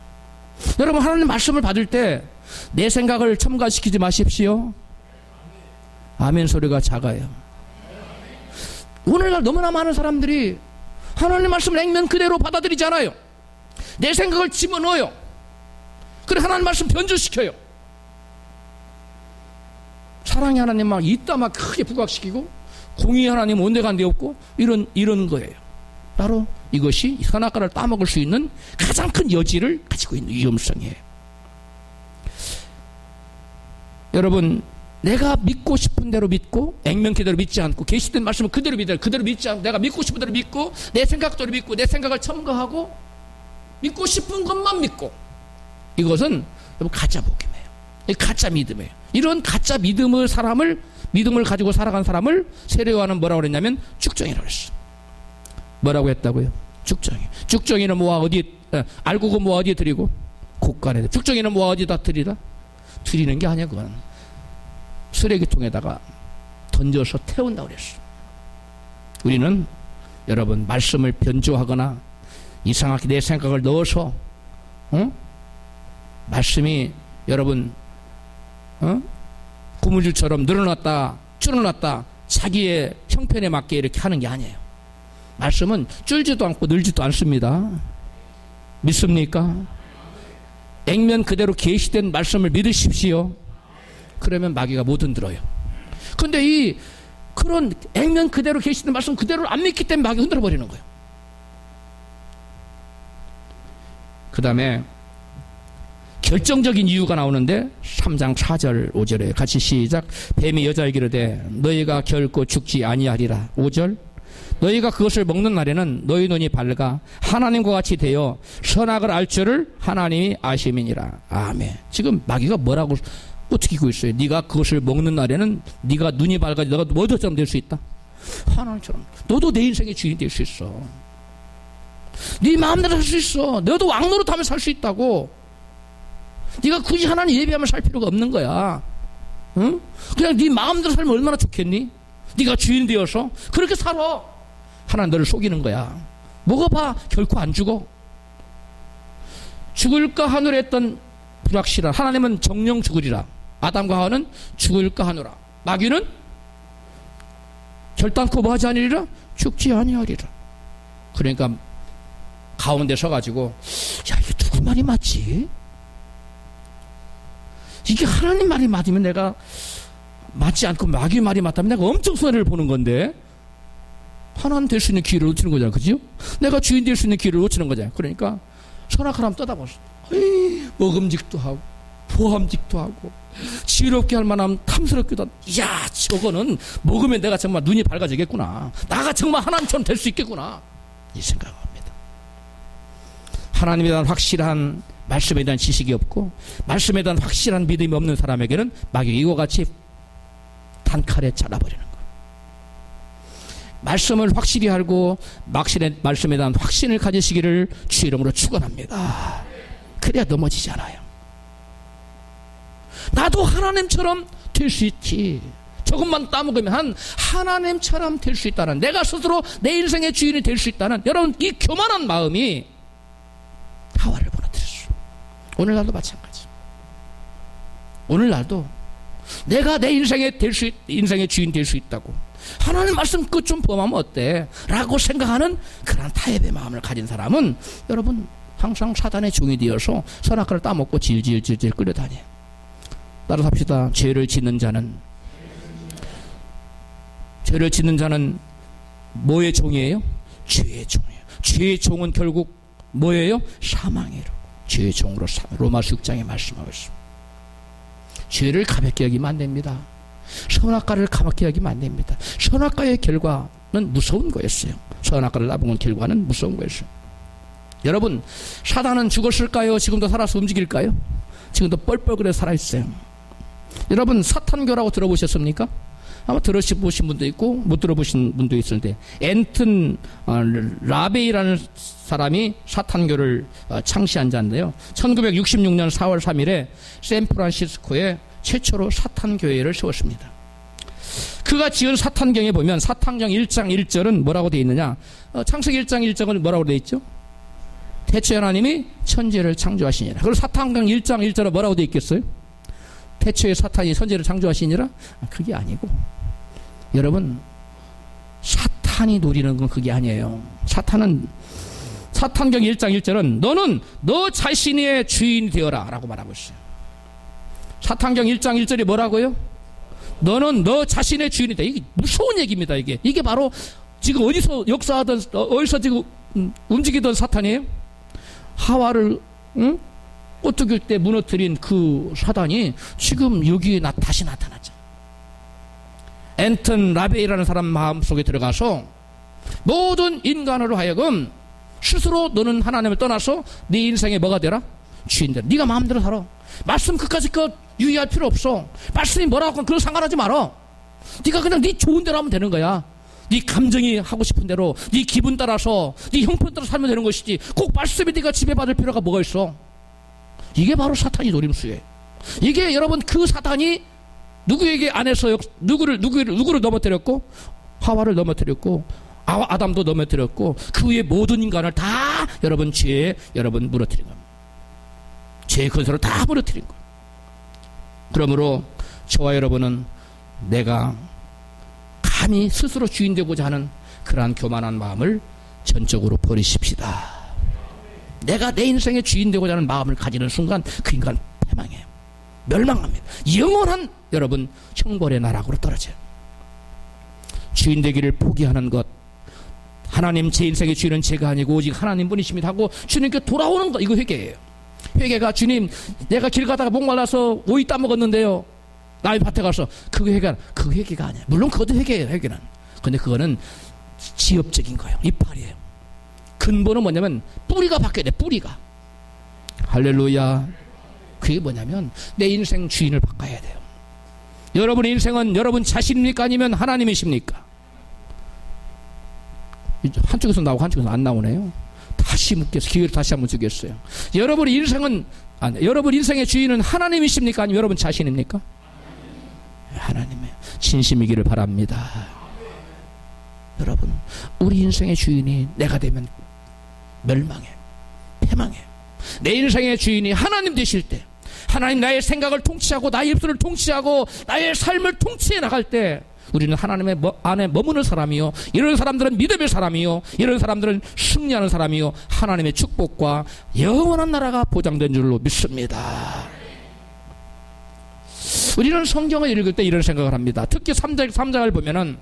여러분, 하나님 말씀을 받을 때 내 생각을 첨가시키지 마십시오. 아멘 소리가 작아요. 오늘날 너무나 많은 사람들이 하나님 말씀을 액면 그대로 받아들이지 않아요. 내 생각을 집어넣어요. 그래 하나님 말씀 변조시켜요. 사랑의 하나님 막 이따 막 크게 부각시키고 공의 하나님 온데간데 없고 이런 거예요. 바로 이것이 선악과를 따먹을 수 있는 가장 큰 여지를 가지고 있는 위험성이에요. 여러분, 내가 믿고 싶은 대로 믿고 액면 그대로 믿지 않고 계시된 말씀을 그대로 믿지 않고 내가 믿고 싶은 대로 믿고 내 생각대로 믿고 내 생각을 첨가하고 믿고 싶은 것만 믿고, 이것은 가짜 복음이에요. 가짜 믿음이에요. 이런 가짜 믿음을 가지고 살아간 사람을 세례요한은 뭐라고 그랬냐면 죽정이라고 그랬어. 뭐라고 했다고요? 죽정이는 모아 알고 모아 어디에 드리고? 곳간에. 죽정이는 모아 어디다 드리라? 드리는 게 아니야. 그건 쓰레기통에다가 던져서 태운다고 그랬어. 우리는 여러분, 말씀을 변조하거나 이상하게 내 생각을 넣어서 말씀이 여러분 고무줄처럼 늘어났다 줄어났다 자기의 형편에 맞게 이렇게 하는 게 아니에요. 말씀은 줄지도 않고 늘지도 않습니다. 믿습니까? 액면 그대로 계시된 말씀을 믿으십시오. 그러면 마귀가 못 흔들어요. 근데 그런 액면 그대로 계시된 말씀 그대로 안 믿기 때문에 마귀가 흔들어 버리는 거예요. 그 다음에 결정적인 이유가 나오는데 3장 4절 5절에 같이 시작. 뱀이 여자에게 이르되 너희가 결코 죽지 아니하리라. 5절. 너희가 그것을 먹는 날에는 너희 눈이 밝아 하나님과 같이 되어 선악을 알 줄을 하나님이 아심이니라. 아멘. 지금 마귀가 뭐라고 어떻게 있어요? 네가 그것을 먹는 날에는 네가 눈이 밝아져 너가 뭐처럼 될 수 있다. 하나님처럼. 너도 내 인생의 주인이 될 수 있어. 네 마음대로 살 수 있어. 너도 왕노릇하며 살 수 있다고. 네가 굳이 하나님 예배하며 살 필요가 없는 거야. 응? 그냥 네 마음대로 살면 얼마나 좋겠니? 네가 주인 되어서 그렇게 살아. 하나님 너를 속이는 거야. 먹어봐. 결코 안 죽어. 죽을까 하노라 했던 불확실한 하나님은 정령 죽으리라. 아담과 하와는 죽을까 하노라. 마귀는 결단코 뭐 하지 아니리라? 죽지 아니하리라. 그러니까 가운데 서가지고 야, 이게 누구 말이 맞지? 이게 하나님 말이 맞으면 내가 맞지 않고 마귀 말이 맞다면 내가 엄청 손해를 보는 건데 하나님 될 수 있는 기회를 놓치는 거잖아. 그죠? 내가 주인 될 수 있는 기회를 놓치는 거잖아. 그러니까 선악한 사람 떠다봤어. 먹음직도 하고 보함직도 하고 지혜롭게 할 만하면 탐스럽기도 하고, 이야 저거는 먹으면 내가 정말 눈이 밝아지겠구나. 나가 정말 하나님처럼 될 수 있겠구나. 이 생각을 합니다. 하나님에 대한 확실한 말씀에 대한 지식이 없고 말씀에 대한 확실한 믿음이 없는 사람에게는 마귀가 이와 같이 단칼에 잘라버리는 거예요. 말씀을 확실히 알고 말씀에 대한 확신을 가지시기를 주 이름으로 축원합니다. 그래야 넘어지지 않아요. 나도 하나님처럼 될 수 있지. 조금만 따먹으면 하나님처럼 될 수 있다는, 내가 스스로 내 인생의 주인이 될 수 있다는 여러분 이 교만한 마음이 하와를 무너뜨렸어. 오늘날도 마찬가지. 오늘날도 내가 내 인생의 주인 될 수 있다고 하나님 말씀 끝 좀 범하면 어때? 라고 생각하는 그런 타협의 마음을 가진 사람은 여러분 항상 사단의 종이 되어서 선악과를 따먹고 질질질질 끌려다녀요. 따라서 합시다. 죄를 짓는 자는 뭐의 종이에요? 죄의 종이에요. 죄의 종은 결국 뭐예요? 사망이에요. 죄의 종으로 로마서 6장에 말씀하고 있습니다. 죄를 가볍게 여기면 안 됩니다. 선악과를 가볍게 여기면 안 됩니다. 선악과의 결과는 무서운 거였어요. 선악과를 따먹은 결과는 무서운 거였어요. 여러분, 사단은 죽었을까요? 지금도 살아서 움직일까요? 지금도 뻘뻘거려 살아있어요. 여러분, 사탄교라고 들어보셨습니까? 아마 들어보신 분도 있고 못 들어보신 분도 있을 때, 앤튼 라베이라는 사람이 사탄교를 창시한 자인데요. 1966년 4월 3일에 샌프란시스코에 최초로 사탄교회를 세웠습니다. 그가 지은 사탄경에 보면 사탄경 1장 1절은 뭐라고 되어 있느냐? 창세기 1장 1절은 뭐라고 되어 있죠? 태초에 하나님이 천지를 창조하시니라. 그리고 사탄경 1장 1절은 뭐라고 되어 있겠어요? 태초에 사탄이 천지를 창조하시니라? 그게 아니고, 여러분, 사탄이 노리는 건 그게 아니에요. 사탄경 1장 1절은 너는 너 자신의 주인이 되어라 라고 말하고 있어요. 사탄경 1장 1절이 뭐라고요? 너는 너 자신의 주인이 돼. 이게 무서운 얘기입니다. 이게 바로 지금 어디서 역사하던, 어디서 지금 움직이던 사탄이에요? 하와를 꼬투길 때 무너뜨린 그 사단이 지금 여기에 다시 나타났죠. 앤튼 라베이라는 사람 마음속에 들어가서 모든 인간으로 하여금 스스로 너는 하나님을 떠나서 네 인생에 뭐가 되라? 주인 되라. 네가 마음대로 살아. 말씀 끝까지 유의할 필요 없어. 말씀이 뭐라고 하건 그거 상관하지 말아. 네가 그냥 네 좋은 대로 하면 되는 거야. 네 감정이 하고 싶은 대로, 네 기분 따라서, 네 형편 따라서 살면 되는 것이지, 꼭 말씀에 네가 지배받을 필요가 뭐가 있어? 이게 바로 사탄이 노림수예요. 이게 여러분, 그 사탄이 누구에게 안에서 누구를 넘어뜨렸고, 하와를 넘어뜨렸고, 아담도 넘어뜨렸고, 그 위에 모든 인간을 다 여러분 죄에 여러분 무너뜨린 겁니다. 죄의 근세로 다 무너뜨린 거예요. 그러므로 저와 여러분은 내가 감히 스스로 주인 되고자 하는 그러한 교만한 마음을 전적으로 버리십시다. 내가 내 인생의 주인 되고자 하는 마음을 가지는 순간 그 인간 패망해요. 멸망합니다. 영원한 여러분 형벌의 나락으로 떨어져요. 주인 되기를 포기하는 것, 하나님 제 인생의 주인은 제가 아니고 오직 하나님 분이십니다 하고 주님께 돌아오는 것, 이거 회개예요. 회개가 주님 내가 길 가다가 목말라서 오이 따먹었는데요, 남의 밭에 가서, 그 회개가 아니야. 물론 그것도 회개예요. 회개는. 근데 그거는 지엽적인 거예요. 이빨이에요. 근본은 뭐냐면 뿌리가 바뀌어야 돼. 뿌리가. 할렐루야. 그게 뭐냐면 내 인생 주인을 바꿔야 돼요. 여러분의 인생은 여러분 자신입니까? 아니면 하나님이십니까? 한쪽에서 나오고 한쪽에서 안 나오네요. 다시 묻겠어요. 기회를 다시 한번 주겠어요. 여러분 인생의 주인은 하나님이십니까? 아니면 여러분 자신입니까? 하나님의 진심이기를 바랍니다. 여러분, 우리 인생의 주인이 내가 되면 멸망해, 패망해. 내 인생의 주인이 하나님 되실 때, 하나님 나의 생각을 통치하고 나의 입술을 통치하고 나의 삶을 통치해 나갈 때, 우리는 하나님의 안에 머무는 사람이요, 이런 사람들은 믿음의 사람이요, 이런 사람들은 승리하는 사람이요, 하나님의 축복과 영원한 나라가 보장된 줄로 믿습니다. 우리는 성경을 읽을 때 이런 생각을 합니다. 특히 3장을 보면은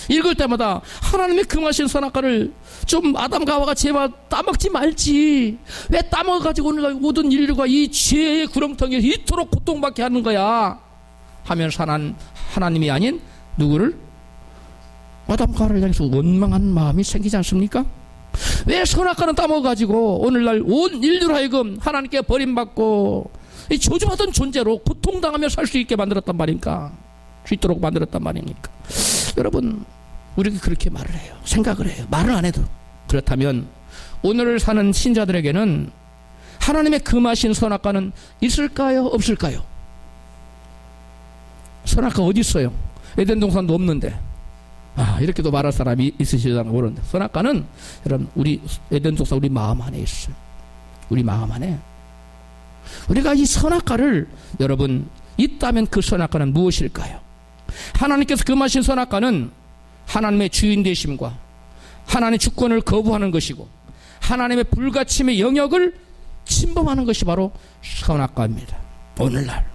읽을 때마다 하나님의 금하신 선악과를 좀 아담과 하와가 제발 따먹지 말지, 왜 따먹어가지고 오늘 모든 인류가 이 죄의 구렁텅이에서 이토록 고통받게 하는 거야 하면서 하나님이 아닌 누구를? 아담과 하와를 향해서 원망한 마음이 생기지 않습니까? 왜 선악과는 따먹어가지고 오늘날 온 인류로 하여금 하나님께 버림받고 이 저주받은 존재로 고통당하며 살 수 있게 만들었단 말입니까? 수 있도록 만들었단 말입니까? 여러분, 우리가 그렇게 말을 해요. 생각을 해요. 말을 안 해도. 그렇다면 오늘을 사는 신자들에게는 하나님의 금하신 선악과는 있을까요? 없을까요? 선악과 어디 있어요? 에덴 동산도 없는데. 이렇게도 말할 사람이 있으시다고 모르는데, 선악과는 여러분 우리 에덴 동산 우리 마음 안에 있어요. 우리 마음 안에. 우리가 이 선악과를 여러분 있다면 그 선악과는 무엇일까요? 하나님께서 금하신 선악과는 하나님의 주인 되심과 하나님의 주권을 거부하는 것이고 하나님의 불가침의 영역을 침범하는 것이 바로 선악과입니다. 오늘날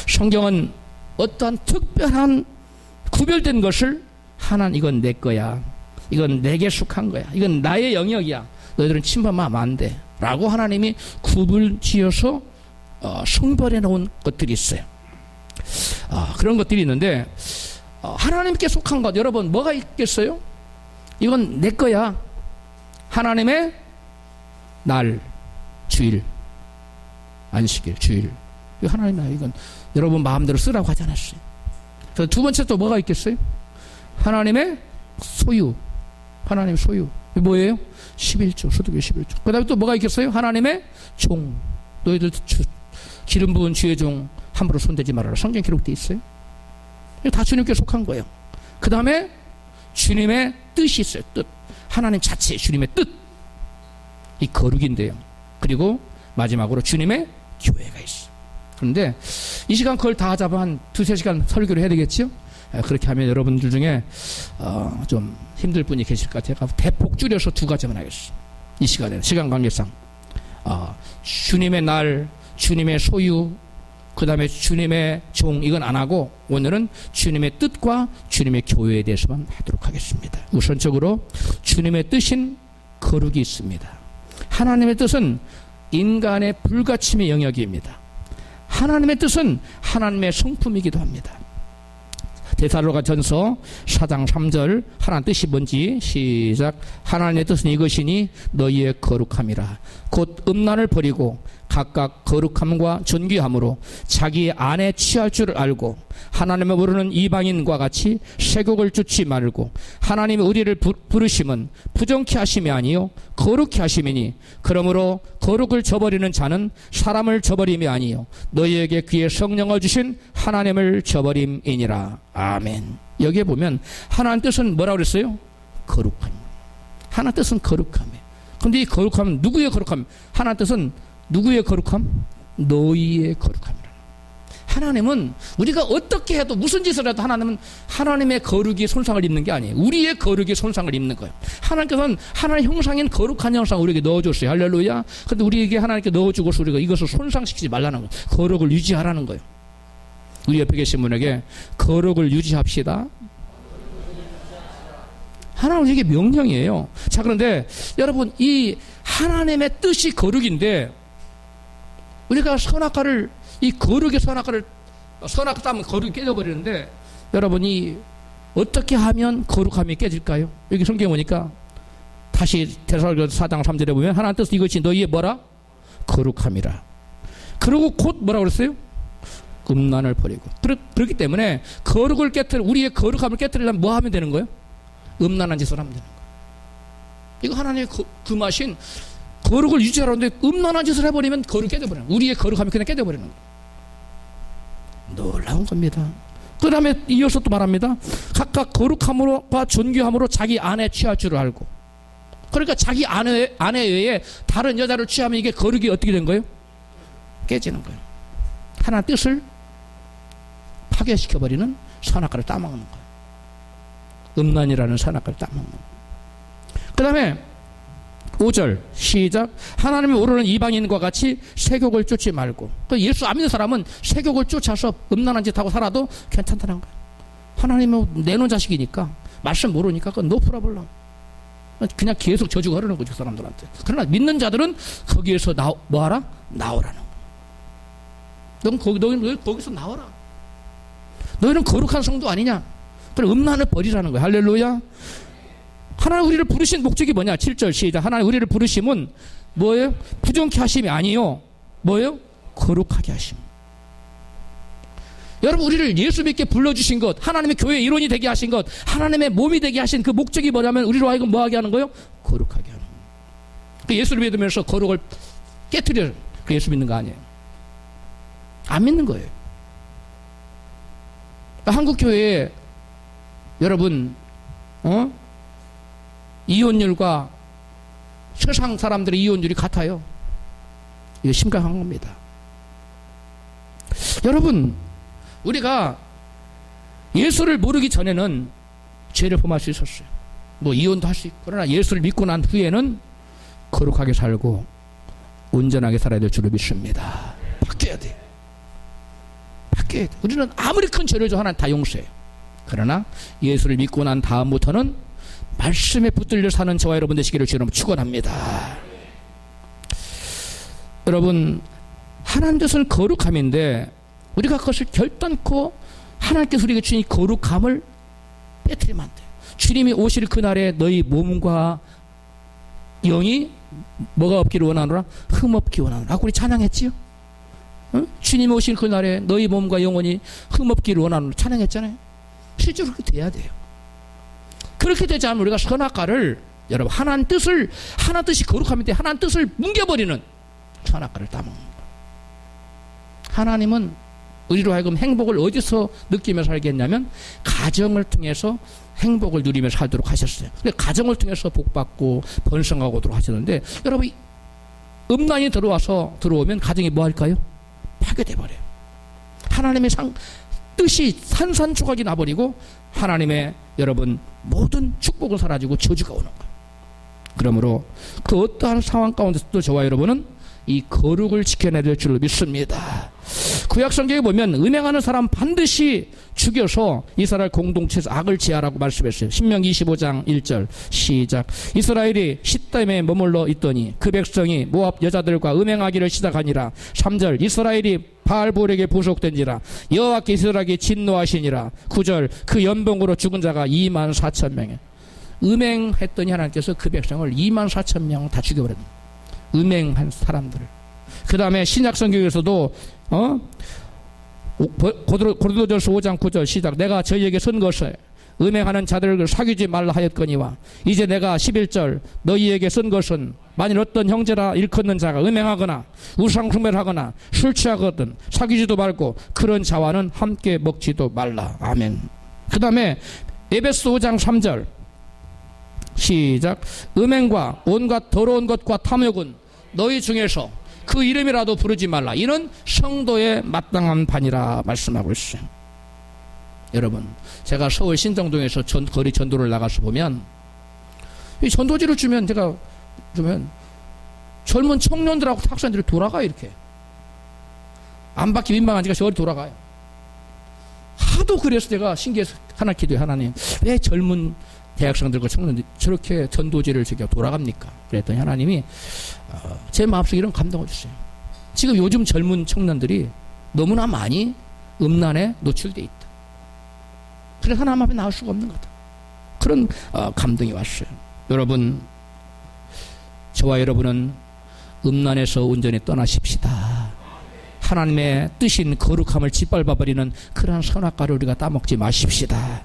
성경은 어떠한 특별한 구별된 것을 하나님 이건 내 거야, 이건 내게 속한 거야, 이건 나의 영역이야, 너희들은 침범하면 안 돼 라고 하나님이 구분지어서 성별해 놓은 것들이 있어요. 그런 것들이 있는데 하나님께 속한 것 여러분 뭐가 있겠어요? 이건 내 거야. 하나님의 날, 주일, 안식일, 주일, 이거 하나님의 이건 여러분 마음대로 쓰라고 하지 않았어요. 그래서 두 번째 또 뭐가 있겠어요? 하나님의 소유, 하나님의 소유. 이게 뭐예요? 11조, 소득의 11조. 그 다음에 또 뭐가 있겠어요? 하나님의 종, 너희들 기름 부은 주의 종 함부로 손대지 말아라. 성경 기록되어 있어요. 이거 다 주님께 속한 거예요. 그 다음에 주님의 뜻이 있어요. 뜻, 하나님 자체 주님의 뜻, 이 거룩인데요. 그리고 마지막으로 주님의 교회가 있어요. 그런데 이 시간 그걸 다 잡아 한 두세 시간 설교를 해야 되겠죠? 그렇게 하면 여러분들 중에 좀 힘들 분이 계실 것 같아요. 대폭 줄여서 두 가지만 하겠습니다. 이 시간에는 시간 관계상 주님의 날, 주님의 소유, 그 다음에 주님의 종, 이건 안 하고 오늘은 주님의 뜻과 주님의 교회에 대해서만 하도록 하겠습니다. 우선적으로 주님의 뜻인 거룩이 있습니다. 하나님의 뜻은 인간의 불가침의 영역입니다. 하나님의 뜻은 하나님의 성품이기도 합니다. 데살로니가전서 4장 3절 하나님 뜻이 뭔지 시작. 하나님의 뜻은 이것이니 너희의 거룩함이라. 곧 음란을 버리고 각각 거룩함과 존귀함으로 자기 안에 취할 줄을 알고 하나님을 모르는 이방인과 같이 세곡을 쫓지 말고 하나님의 우리를 부르심은 부정케 하심이 아니요 거룩케 하심이니 그러므로 거룩을 저버리는 자는 사람을 저버림이 아니요 너희에게 그의 성령을 주신 하나님을 저버림이니라. 아멘. 여기에 보면 하나님 뜻은 뭐라고 그랬어요? 거룩함. 하나님 뜻은 거룩함이에요. 근데 이 거룩함은 누구의 거룩함? 하나님 뜻은 누구의 거룩함? 너희의 거룩함이라. 하나님은 우리가 어떻게 해도 무슨 짓을 해도 하나님은 하나님의 거룩이 손상을 입는 게 아니에요. 우리의 거룩이 손상을 입는 거예요. 하나님께서는 하나님의 형상인 거룩한 형상을 우리에게 넣어줬어요. 할렐루야. 근데 우리에게 하나님께 넣어주고서 우리가 이것을 손상시키지 말라는 거예요. 거룩을 유지하라는 거예요. 우리 옆에 계신 분에게 거룩을 유지합시다. 하나님 우리에게 명령이에요. 자, 그런데 여러분 이 하나님의 뜻이 거룩인데 우리가 선악과를 이 거룩의 선악과를 선악과 따면 거룩이 깨져버리는데 여러분이 어떻게 하면 거룩함이 깨질까요? 여기 성경에 보니까 다시 데살로니가서 4장 3절에 보면 하나님 뜻은 이것이 너희의 뭐라? 거룩함이라. 그리고 곧 뭐라고 그랬어요? 음란을 버리고. 그렇기 때문에 거룩을 우리의 거룩함을 깨뜨리려면 뭐 하면 되는 거예요? 음란한 짓을 하면 되는 거예요. 이거 하나님의 금하신 거룩을 유지하라는데 음란한 짓을 해버리면 거룩이 깨져버리는 거예요. 우리의 거룩함이 그냥 깨져버리는 거예요. 놀라운 겁니다. 그 다음에 이어서 또 말합니다. 각각 거룩함과 존귀함으로 자기 안에 취할 줄을 알고. 그러니까 자기 아내 외에 다른 여자를 취하면 이게 거룩이 어떻게 된 거예요? 깨지는 거예요. 하나님 뜻을 파괴시켜버리는 선악과를 따먹는 거예요. 음란이라는 선악과를 따먹는 거예요. 그 다음에 5절 시작. 하나님을 모르는 이방인과 같이 세욕을 쫓지 말고. 예수 안 믿는 사람은 세욕을 쫓아서 음란한 짓 하고 살아도 괜찮다는 거예요. 하나님은 내놓은 자식이니까 말씀 모르니까 그건 no problem. 그냥 계속 저주가 흐르는 거죠, 사람들한테. 그러나 믿는 자들은 거기에서 뭐하라? 나오라는 거예요. 너희는 거기서 나와라. 너희는 거룩한 성도 아니냐? 그럼 음란을 버리라는 거예요. 할렐루야. 하나님 우리를 부르신 목적이 뭐냐? 7절 시작. 하나님 우리를 부르심은 뭐예요? 부정케 하심이 아니요. 뭐예요? 거룩하게 하심. 여러분 우리를 예수 믿게 불러주신 것, 하나님의 교회의 일원이 되게 하신 것, 하나님의 몸이 되게 하신 그 목적이 뭐냐면 우리로 하여금 뭐하게 하는 거예요? 거룩하게 하는 거예요. 그 예수를 믿으면서 거룩을 깨트려. 그 예수 믿는 거 아니에요. 안 믿는 거예요. 한국 교회에 여러분 이혼율과 세상 사람들의 이혼율이 같아요. 이거 심각한 겁니다. 여러분 우리가 예수를 모르기 전에는 죄를 범할 수 있었어요. 뭐 이혼도 할 수 있고. 그러나 예수를 믿고 난 후에는 거룩하게 살고 온전하게 살아야 될 줄을 믿습니다. 바뀌어야 돼요. 바뀌어야 돼요. 우리는 아무리 큰 죄를 져도 하나님 다 용서해요. 그러나 예수를 믿고 난 다음부터는 말씀에 붙들려 사는 저와 여러분 되시기를 주님 축원합니다. 여러분, 하나님 뜻은 거룩함인데 우리가 그것을 결단코 하나님께서 우리에게 주신 거룩함을 빼뜨리면 안 돼요. 주님이 오실 그날에 너희 몸과 영이 뭐가 없기를 원하노라? 흠 없기 원하노라. 아까 우리 찬양했지요? 응? 주님이 오실 그날에 너희 몸과 영혼이 흠 없기를 원하노라. 찬양했잖아요. 실제로 그렇게 돼야 돼요. 그렇게 되지 않으면 우리가 선악과를, 여러분, 하나님 뜻이 거룩함인데 하나님 뜻을 뭉개버리는 선악과를 따먹는 거예요. 하나님은 우리로 하여금 행복을 어디서 느끼며 살겠냐면 가정을 통해서 행복을 누리며 살도록 하셨어요. 근데 가정을 통해서 복받고 번성하고도록 하셨는데, 여러분, 음란이 들어오면 가정이 뭐 할까요? 파괴돼 버려요. 하나님의 뜻이 산산조각이 나버리고 하나님의, 여러분, 모든 축복은 사라지고 저주가 오는 거예요. 그러므로 그 어떠한 상황 가운데서도 저와 여러분은 이 거룩을 지켜내야 될 줄을 믿습니다. 구약성경에 보면 음행하는 사람 반드시 죽여서 이스라엘 공동체에서 악을 제하라고 말씀했어요. 신명기 25장 1절 시작. 이스라엘이 시댐에 머물러 있더니 그 백성이 모압 여자들과 음행하기를 시작하니라. 3절 이스라엘이 바알볼에게 부속된지라. 여호와께 이스라엘에게 진노하시니라. 9절 그 연봉으로 죽은 자가 24,000명에. 음행했더니 하나님께서 그 백성을 24,000명 다 죽여버렸습니다. 음행한 사람들을. 그 다음에 신약성경에서도 고린도전서 5장 9절 시작. 내가 저희에게 쓴 것을 음행하는 자들을 사귀지 말라 하였거니와 이제 내가 11절 너희에게 쓴 것은 만일 어떤 형제라 일컫는 자가 음행하거나 우상숭배를 하거나 술 취하거든 사귀지도 말고 그런 자와는 함께 먹지도 말라. 아멘. 그 다음에 에베소 5장 3절 시작. 음행과 온갖 더러운 것과 탐욕은 너희 중에서 그 이름이라도 부르지 말라. 이는 성도의 마땅한 반이라 말씀하고 있어요. 여러분, 제가 서울 신정동에서 거리 전도를 나가서 보면 이 전도지를 주면 제가 젊은 청년들하고 학생들이 돌아가요. 이렇게 안 받기 민망하니까 저리 돌아가요. 하도 그래서 제가 신기해서 하나 기도해. 하나님, 왜 젊은 대학생들과 청년들이 저렇게 전도지를 제가 돌아갑니까? 그랬더니 하나님이 제 마음속에 이런 감동을 주세요. 지금 요즘 젊은 청년들이 너무나 많이 음란에 노출되어 있다. 그래서 하나님 앞에 나올 수가 없는 거다. 그런 감동이 왔어요. 여러분, 저와 여러분은 음란에서 온전히 떠나십시다. 하나님의 뜻인 거룩함을 짓밟아버리는 그러한 선악과를 우리가 따먹지 마십시다.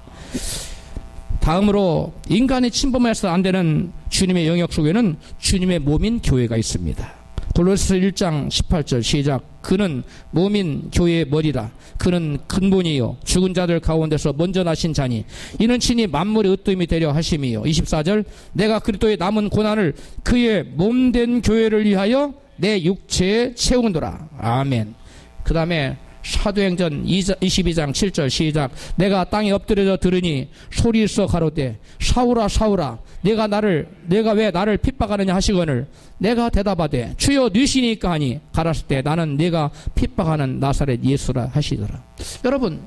다음으로 인간이 침범해서 안 되는 주님의 영역 속에는 주님의 몸인 교회가 있습니다. 골로새서 1장 18절 시작. 그는 몸인 교회의 머리라. 그는 근본이요 죽은 자들 가운데서 먼저 나신 자니 이는 친히 만물의 으뜸이 되려 하심이요. 24절 내가 그리스도의 남은 고난을 그의 몸된 교회를 위하여 내 육체에 채우노라. 아멘. 그 다음에 사도행전 22장 7절 시작. 내가 땅에 엎드려져 들으니 소리 있어 가로되 사울아 사울아 내가 왜 나를 핍박하느냐 하시거늘 내가 대답하되 주여 누시니까 하니 가라사대 때 나는 네가 핍박하는 나사렛 예수라 하시더라. 여러분,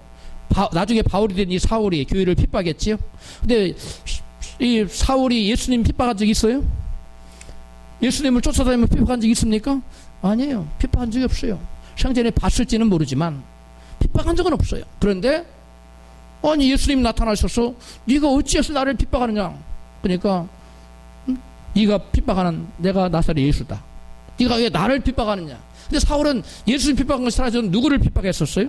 나중에 바울이 된 이 사울이 교회를 핍박했지요. 근데 이 사울이 예수님 핍박한 적 있어요? 예수님을 쫓아다니면 핍박한 적 있습니까? 아니에요. 핍박한 적이 없어요. 생전에 봤을지는 모르지만 핍박한 적은 없어요. 그런데 아니 예수님 나타나셔서 네가 어찌해서 나를 핍박하느냐. 그러니까 네가 핍박하는 내가 나사렛 예수다. 네가 왜 나를 핍박하느냐. 근데 사울은 예수님 핍박한 것이 사라져 누구를 핍박했었어요?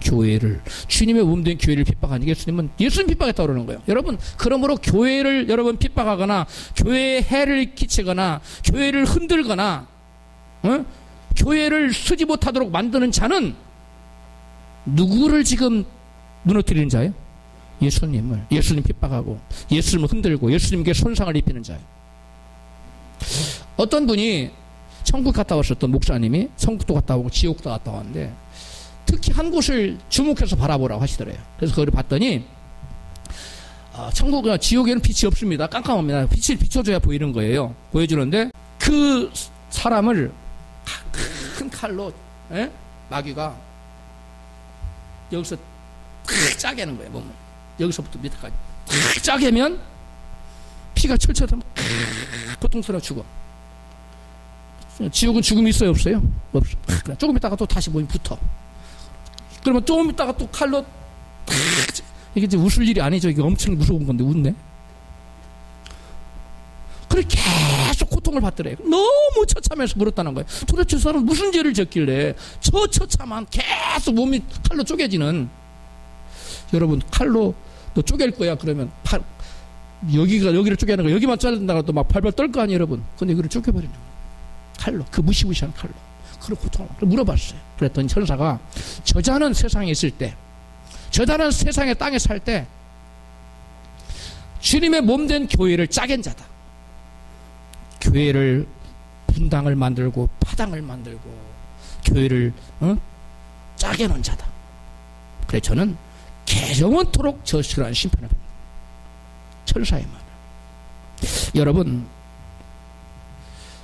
교회를. 주님의 몸된 교회를 핍박하니 예수님은 예수님 핍박했다고 그러는 거예요. 여러분, 그러므로 교회를 여러분 핍박하거나 교회에 해를 끼치거나 교회를 흔들거나 교회를 쓰지 못하도록 만드는 자는 누구를 지금 무너뜨리는 자예요? 예수님 핍박하고 예수님을 흔들고 예수님께 손상을 입히는 자예요. 어떤 분이 천국 갔다 왔었던 목사님이 천국도 갔다 오고 지옥도 갔다 왔는데 특히 한 곳을 주목해서 바라보라고 하시더래요. 그래서 그걸 봤더니 천국, 지옥에는 빛이 없습니다. 깜깜합니다. 빛을 비춰줘야 보이는 거예요. 보여주는데 그 사람을 큰 칼로 마귀가 여기서 탁 짜게는 거예요. 몸을. 여기서부터 밑에까지 탁 짜게면 피가 철철 고통스러워 죽어. 지옥은 죽음이 있어요, 없어요? 없어. 조금 있다가 또 다시 몸이 붙어. 그러면 조금 있다가 또 칼로 탁, 이게 이제 웃을 일이 아니죠. 이게 엄청 무서운 건데 웃네. 그래 계속 고통을 받더래요. 너무 처참해서 물었다는 거예요. 도대체 저 사람 무슨 죄를 졌길래 저 처참한 계속 몸이 칼로 쪼개지는. 여러분 칼로 너 쪼갤 거야 그러면 여기를 쪼개는 거 여기만 자른다가 또 막 발발 떨 거 아니에요 여러분. 근데 여기를 쪼개버리는 거예요. 칼로 그 무시무시한 칼로. 그런 고통을 물어봤어요. 그랬더니 천사가 저자는 세상에 있을 때 저자는 세상의 땅에 살 때 주님의 몸된 교회를 짜갠 자다. 교회를 분당을 만들고 파당을 만들고 교회를 짜게 놓은 자다. 그래 저는 개정원토록 저시라는 심판을 받는다. 천사의 말. 여러분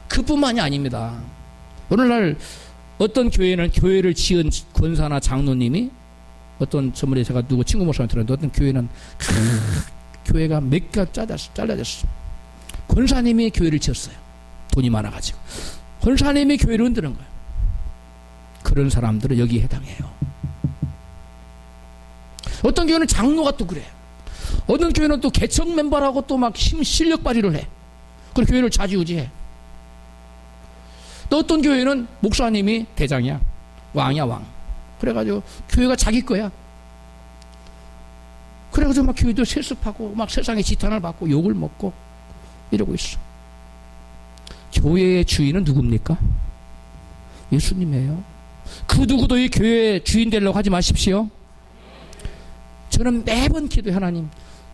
그뿐만이 아닙니다. 오늘날 어떤 교회는 교회를 지은 권사나 장로님이 어떤 전문에 제가 누구 친구 목사님 들었는데 어떤 교회는 교회가 몇 개가 잘라졌어. 권사님이 교회를 지었어요. 돈이 많아가지고. 권사님이 교회를 흔드는 거예요. 그런 사람들은 여기에 해당해요. 어떤 교회는 장로가 또 그래요. 어떤 교회는 또 개척 멤버라고 또 막 실력 발휘를 해. 그리고 교회를 좌지우지해. 또 어떤 교회는 목사님이 대장이야. 왕이야, 왕. 그래가지고 교회가 자기 거야. 그래가지고 막 교회도 세습하고 막 세상에 지탄을 받고 욕을 먹고 이러고 있어. 교회의 주인은 누굽니까? 예수님이에요. 그 누구도 이 교회의 주인 되려고 하지 마십시오. 저는 매번 기도해. 하나님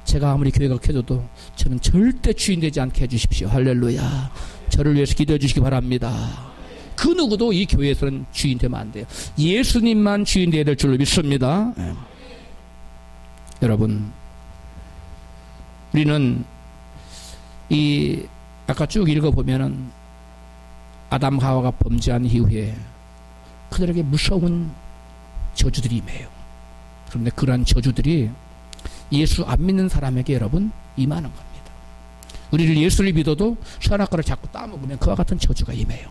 제가 아무리 교회가 커져도 저는 절대 주인 되지 않게 해주십시오. 할렐루야. 저를 위해서 기도해 주시기 바랍니다. 그 누구도 이 교회에서는 주인 되면 안 돼요. 예수님만 주인 되어야 될 줄로 믿습니다. 여러분 우리는 이 아까 쭉 읽어보면은 아담 하와가 범죄한 이후에 그들에게 무서운 저주들이 임해요. 그런데 그러한 저주들이 예수 안 믿는 사람에게 여러분 임하는 겁니다. 우리를 예수를 믿어도 선악과를 자꾸 따먹으면 그와 같은 저주가 임해요.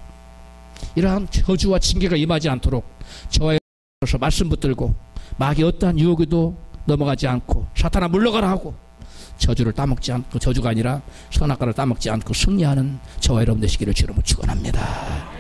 이러한 저주와 징계가 임하지 않도록 저와 여러분께서 말씀 붙들고 마귀 어떠한 유혹에도 넘어가지 않고 사탄아 물러가라 하고 저주를 따먹지 않고 저주가 아니라 선악과를 따먹지 않고 승리하는 저와 여러분 되시기를 주로 축원합니다.